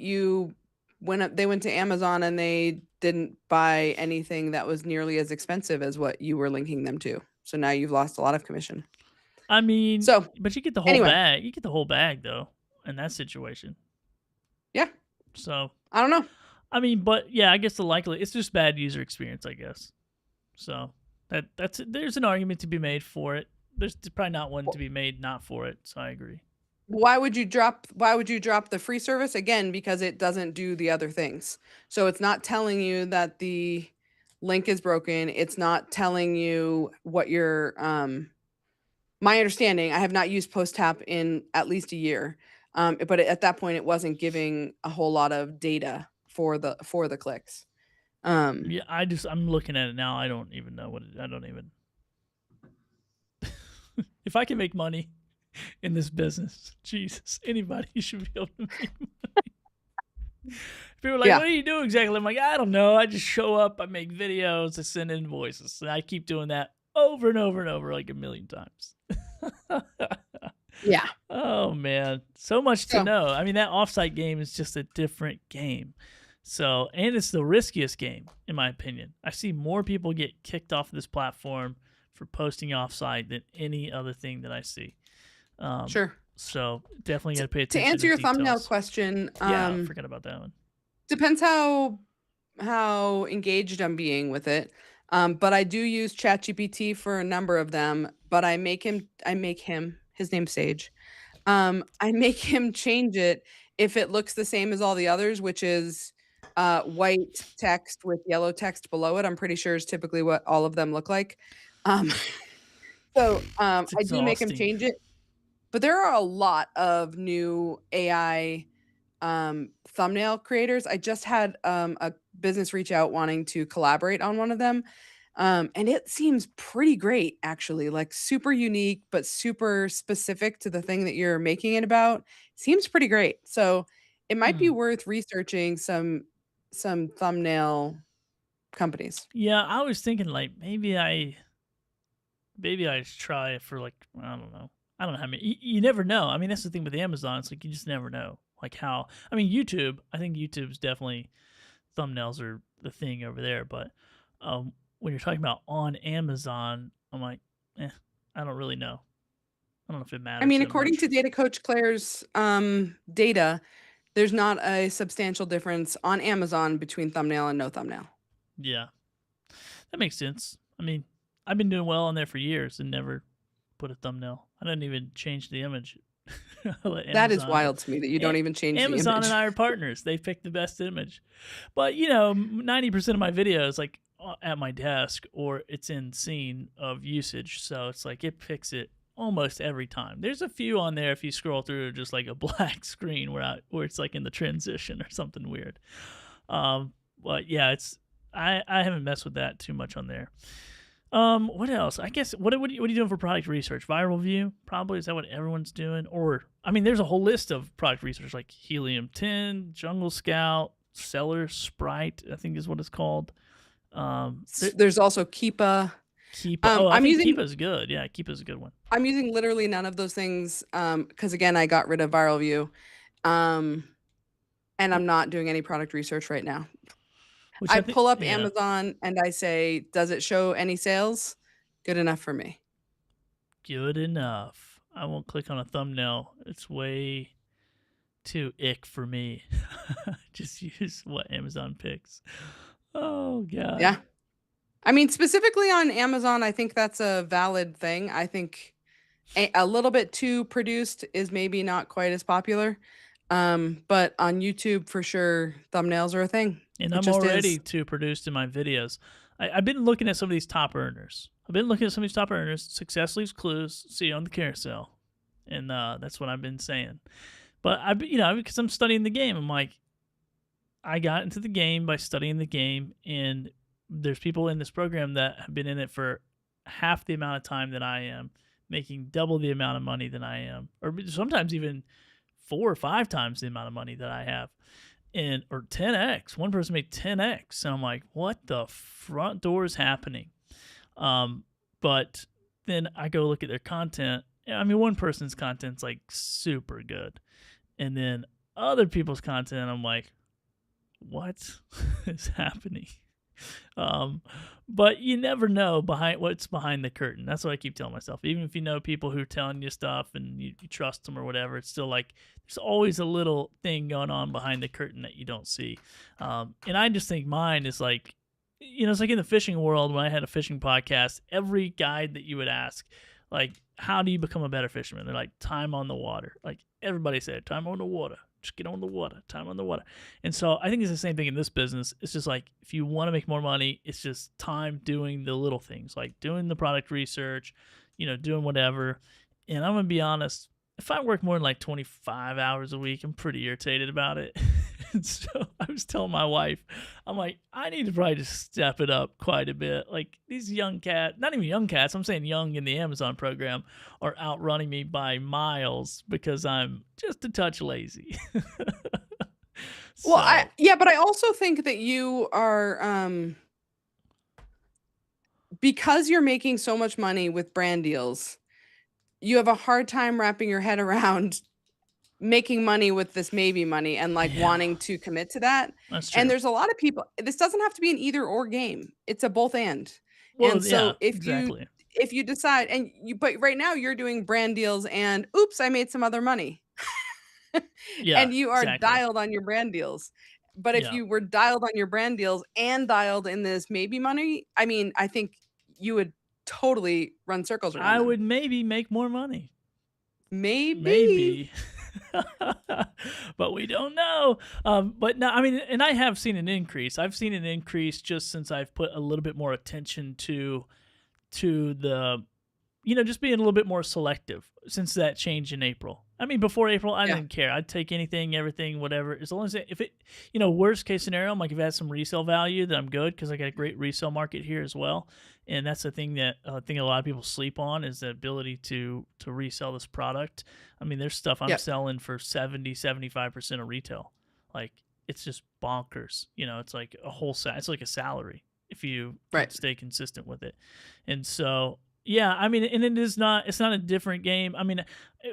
they went to Amazon and they didn't buy anything that was nearly as expensive as what you were linking them to. So now you've lost a lot of commission. I mean, but you get the whole bag. You get the whole bag though in that situation. Yeah. So I don't know. I mean, but yeah, I guess it's just bad user experience, I guess. So there's an argument to be made for it. There's probably not one to be made not for it. So I agree. Why would you drop the free service? Again, because it doesn't do the other things. So it's not telling you that the link is broken. It's not telling you what your my understanding, I have not used Post Tap in at least a year. But at that point it wasn't giving a whole lot of data for the clicks. Yeah, I'm looking at it now. I don't even know I don't even if I can make money in this business, Jesus, anybody should be able to make money. People are like, what do you do exactly? I'm like, I don't know. I just show up, I make videos, I send invoices. And I keep doing that over and over and over like a million times. Yeah. Oh, man. So much to know. I mean, that offsite game is just a different game. So, and it's the riskiest game, in my opinion. I see more people get kicked off this platform for posting offsite than any other thing that I see. Um, Sure. so definitely got to pay To attention answer to your thumbnail details. question, Yeah, I forgot about that one. depends how engaged I'm being with it. But I do use ChatGPT for a number of them, but I make him, his name's Sage. I make him change it if it looks the same as all the others, which is white text with yellow text below it. I'm pretty sure is typically what all of them look like. Um, It's I do make him exhausting. change it. But there are a lot of new AI thumbnail creators. I just had a business reach out wanting to collaborate on one of them. And it seems pretty great, actually, like super unique, but super specific to the thing that you're making it about. Seems pretty great. So it might be Hmm. worth researching some thumbnail companies. Yeah, I was thinking like maybe I should try it for like I don't know. I don't know how many. You never know. I mean, that's the thing with Amazon. It's like you just never know. Like how. I mean, YouTube. I think YouTube's definitely thumbnails are the thing over there. But when you're talking about on Amazon, I'm like, I don't really know. I don't know if it I matters mean, that according much. to Data Coach Claire's data, there's not a substantial difference on Amazon between thumbnail and no thumbnail. Yeah, that makes sense. I mean, I've been doing well on there for years and never put a thumbnail. I didn't even change the image. I let That is Amazon. wild to me that you don't even change the Amazon and image. I are partners. They picked the best image. But, 90% of my videos, like at my desk or it's in scene of usage. So it's like it picks it almost every time. There's a few on there if you scroll through just like a black screen where it's like in the transition or something weird. But yeah, I haven't messed with that too much on there. What else? I guess what are you doing for product research? Viral view, probably. Is that what everyone's doing? Or I mean, there's a whole list of product research like Helium 10, Jungle Scout, Cellar Sprite, I think is what it's called. There's also Keepa. Keepa. Oh, I I'm think using Keepa's good. Yeah, Keepa's a good one. I'm using literally none of those things because again, I got rid of Viral View. And I'm not doing any product research right now. Which I I think, pull up yeah, Amazon and I say, "Does it show any sales?" Good enough for me. good enough. I won't click on a thumbnail. It's way too ick for me. Just use what Amazon picks. Oh god. Yeah. I mean, specifically on Amazon, I think that's a valid thing. I think a little bit too produced is maybe not quite as popular. But on YouTube, for sure, thumbnails are a thing. And It I'm just already is. too produced in my videos. I've been looking at some of these top earners. I've been looking at some of these top earners. Success leaves clues. See you on the carousel, and that's what I've been saying. But because I'm studying the game, I'm like, I got into the game by studying the game, and there's people in this program that have been in it for half the amount of time that I am, making double the amount of money than I am, or sometimes even 4 or 5 times the amount of money that I have. And or 10x. One person made 10x. And I'm like, what the front door is happening? But then I go look at their content. I mean, one person's content's like super good. And then other people's content, I'm like, what is happening? But you never know what's behind the curtain. That's what I keep telling myself. Even if you know people who are telling you stuff and you trust them or whatever, it's still like there's always a little thing going on behind the curtain that you don't see. And I just think mine is like, it's like in the fishing world when I had a fishing podcast, every guide that you would ask, like, how do you become a better fisherman? They're like, time on the water. Like everybody said, time on the water. Just get on the water, time on the water. And so I think it's the same thing in this business. It's just like if you want to make more money, it's just time doing the little things, like doing the product research, doing whatever. And I'm going to be honest, if I work more than like 25 hours a week, I'm pretty irritated about it. And so I was telling my wife, I'm like, I need to probably just step it up quite a bit. Like these young cats, not even young cats, I'm saying young in the Amazon program, are outrunning me by miles because I'm just a touch lazy. Well, So, but I also think that you are because you're making so much money with brand deals, you have a hard time wrapping your head around making money with this maybe money and like Yeah, wanting to commit to that. that's And true. there's a lot of people, this doesn't have to be an either or game. It's a both and Well, so yeah, if exactly. you decide and you but right now you're doing brand deals and oops, I made some other money. Yeah, And you are exactly. dialed on your brand deals. But if Yeah. you were dialed on your brand deals and dialed in this maybe money, I mean, I think you would totally run circles around I them. would maybe make more money. Maybe. Maybe. But we don't know. But no, I mean, and I have seen an increase. I've seen an increase just since I've put a little bit more attention to the just being a little bit more selective since that change in April. I mean, before April, I Yeah. didn't care. I'd take anything, everything, whatever, as long as if it, worst case scenario, I'm like, if it has some resale value, then I'm good because I got a great resale market here as well. And that's the thing that I think a lot of people sleep on is the ability to resell this product. I mean, there's stuff I'm Yep. selling for 70, 75% of retail. Like, it's just bonkers. It's like a whole it's like a salary if you can Right. stay consistent with it. And so yeah, I mean, and it's not a different game. I mean,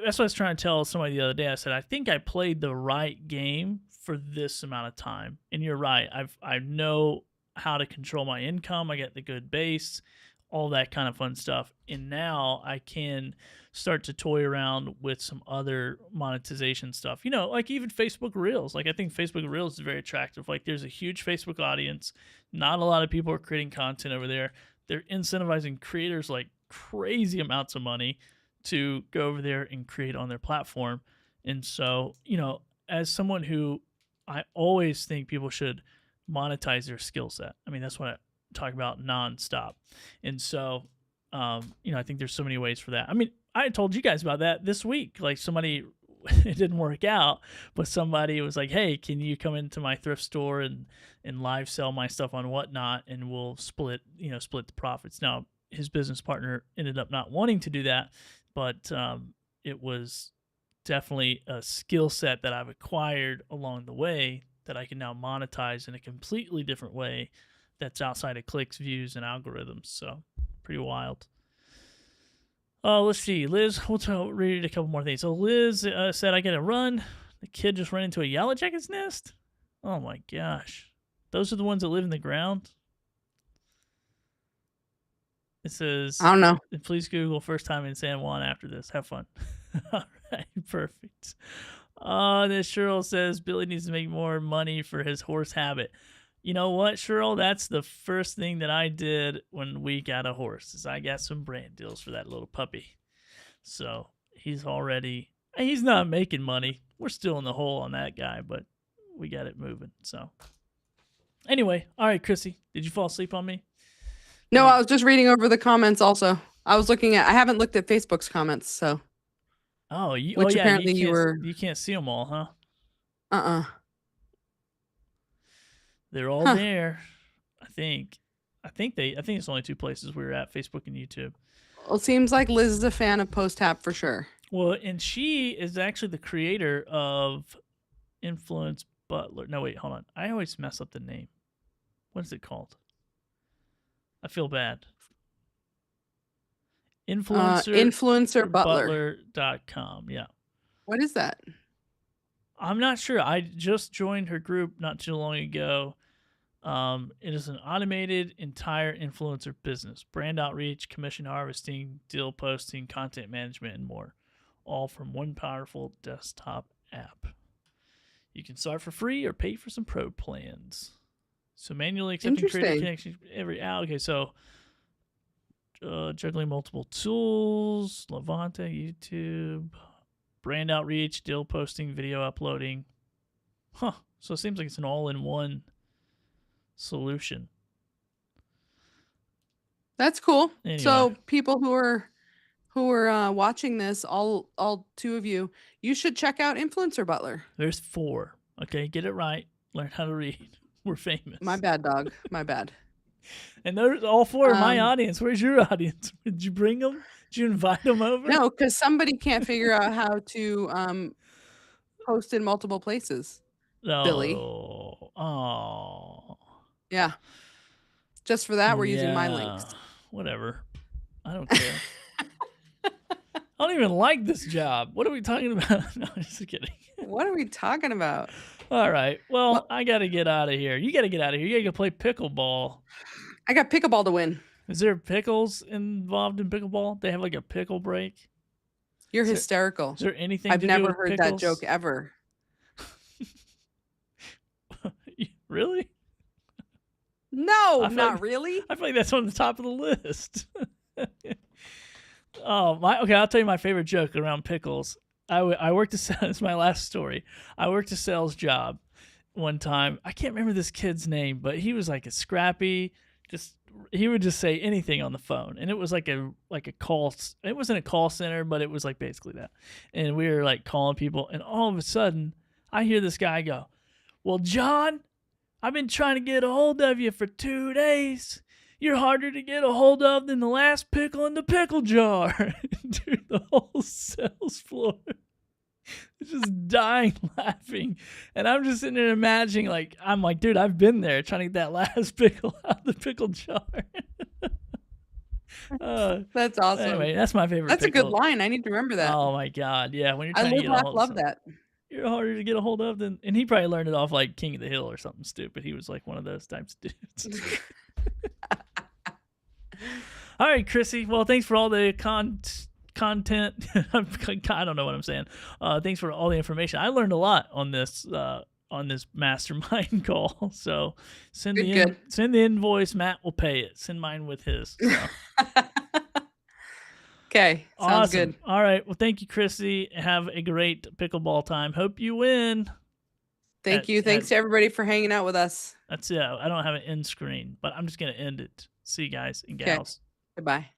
that's what I was trying to tell somebody the other day. I said, I think I played the right game for this amount of time. And you're right. I know how to control my income. I get the good base, all that kind of fun stuff. And now I can start to toy around with some other monetization stuff. Like even Facebook Reels. Like I think Facebook Reels is very attractive. Like there's a huge Facebook audience. Not a lot of people are creating content over there. They're incentivizing creators like crazy amounts of money to go over there and create on their platform. And so, as someone who I always think people should monetize their skill set. I mean, that's what I talk about nonstop. And so, I think there's so many ways for that. I mean, I told you guys about that this week. Like somebody, it didn't work out, but somebody was like, "Hey, can you come into my thrift store and live sell my stuff on Whatnot, and we'll split the profits." Now, his business partner ended up not wanting to do that, but it was definitely a skill set that I've acquired along the way that I can now monetize in a completely different way that's outside of clicks, views, and algorithms. So pretty wild. Let's see. Liz, we'll read a couple more things. So Liz said, I got to run. The kid just ran into a yellow jacket's nest. Oh my gosh. Those are the ones that live in the ground. It says, I don't know. please Google first time in San Juan after this. Have fun. All right, perfect. Then Cheryl says Billy needs to make more money for his horse habit. You know what, Cheryl? That's the first thing that I did when we got a horse is I got some brand deals for that little puppy. So he's not making money. We're still in the hole on that guy, but we got it moving. So anyway, all right, Chrissy, did you fall asleep on me? No, I was just reading over the comments also. I haven't looked at Facebook's comments, so. Which yeah, apparently you can't see them all, huh? Uh-uh. They're all there. I think it's only two places we were at, Facebook and YouTube. Well, it seems like Liz is a fan of Post Tap for sure. Well, and she is actually the creator of Influence Butler. No, wait, hold on. I always mess up the name. What is it called? I feel bad. Influencer Butler. Butler.com. Yeah. What is that? I'm not sure. I just joined her group not too long ago. It is an automated entire influencer business, brand outreach, commission harvesting, deal posting, content management, and more, all from one powerful desktop app. You can start for free or pay for some pro plans. So manually accepting creative connections every hour. Okay, so juggling multiple tools, Levante, YouTube, brand outreach, deal posting, video uploading. Huh. So it seems like it's an all-in-one solution. That's cool. Anyway. So people who are watching this, all two of you, you should check out Influencer Butler. There's 4. Okay, get it right. Learn how to read. We're famous. My bad, dog. My bad. And those all 4 are my audience. Where's your audience? Did you bring them? Did you invite them over? No, because somebody can't figure out how to post in multiple places. No. Billy. Oh. Yeah. Just for that, we're using my links. Whatever. I don't care. I don't even like this job. What are we talking about? No, I'm just kidding. What are we talking about? All right. Well, Well, I got to get out of here. You got to get out of here. You got to go play pickleball. I got pickleball to win. Is there pickles involved in pickleball? They have like a pickle break. You're Is hysterical. there anything I've to do never with heard that joke pickles? ever. Really? No, I feel not like really. I feel like that's on the top of the list. Oh my! Okay, I'll tell you my favorite joke around pickles. I worked a this is my last story. I worked a sales job one time. I can't remember this kid's name, but he was like a scrappy. He would just say anything on the phone, and it was like a call. It wasn't a call center, but it was like basically that. And we were like calling people, and all of a sudden, I hear this guy go, "Well, John, I've been trying to get a hold of you for 2 days. You're harder to get a hold of than the last pickle in the pickle jar." Dude, the whole sales floor is just dying laughing. And I'm just sitting there imagining, I'm like, dude, I've been there trying to get that last pickle out of the pickle jar. That's awesome. Anyway, that's my favorite That's pickle. a good line. I need to remember that. Oh, my God. Yeah, when you're I trying to live, get a laugh, hold of love something. that. You're harder to get a hold of than, and he probably learned it off like King of the Hill or something stupid. He was like one of those types of dudes. All right, Chrissy. Well, thanks for all the content. I don't know what I'm saying. Thanks for all the information. I learned a lot on this mastermind call. So send Good. send the invoice. Matt will pay it. Send mine with his. So. Okay, sounds Awesome. good. All right. Well, thank you, Chrissy. Have a great pickleball time. Hope you win. Thank you. Thanks to everybody for hanging out with us. That's it. I don't have an end screen, but I'm just going to end it. See you guys and Okay. gals. Goodbye.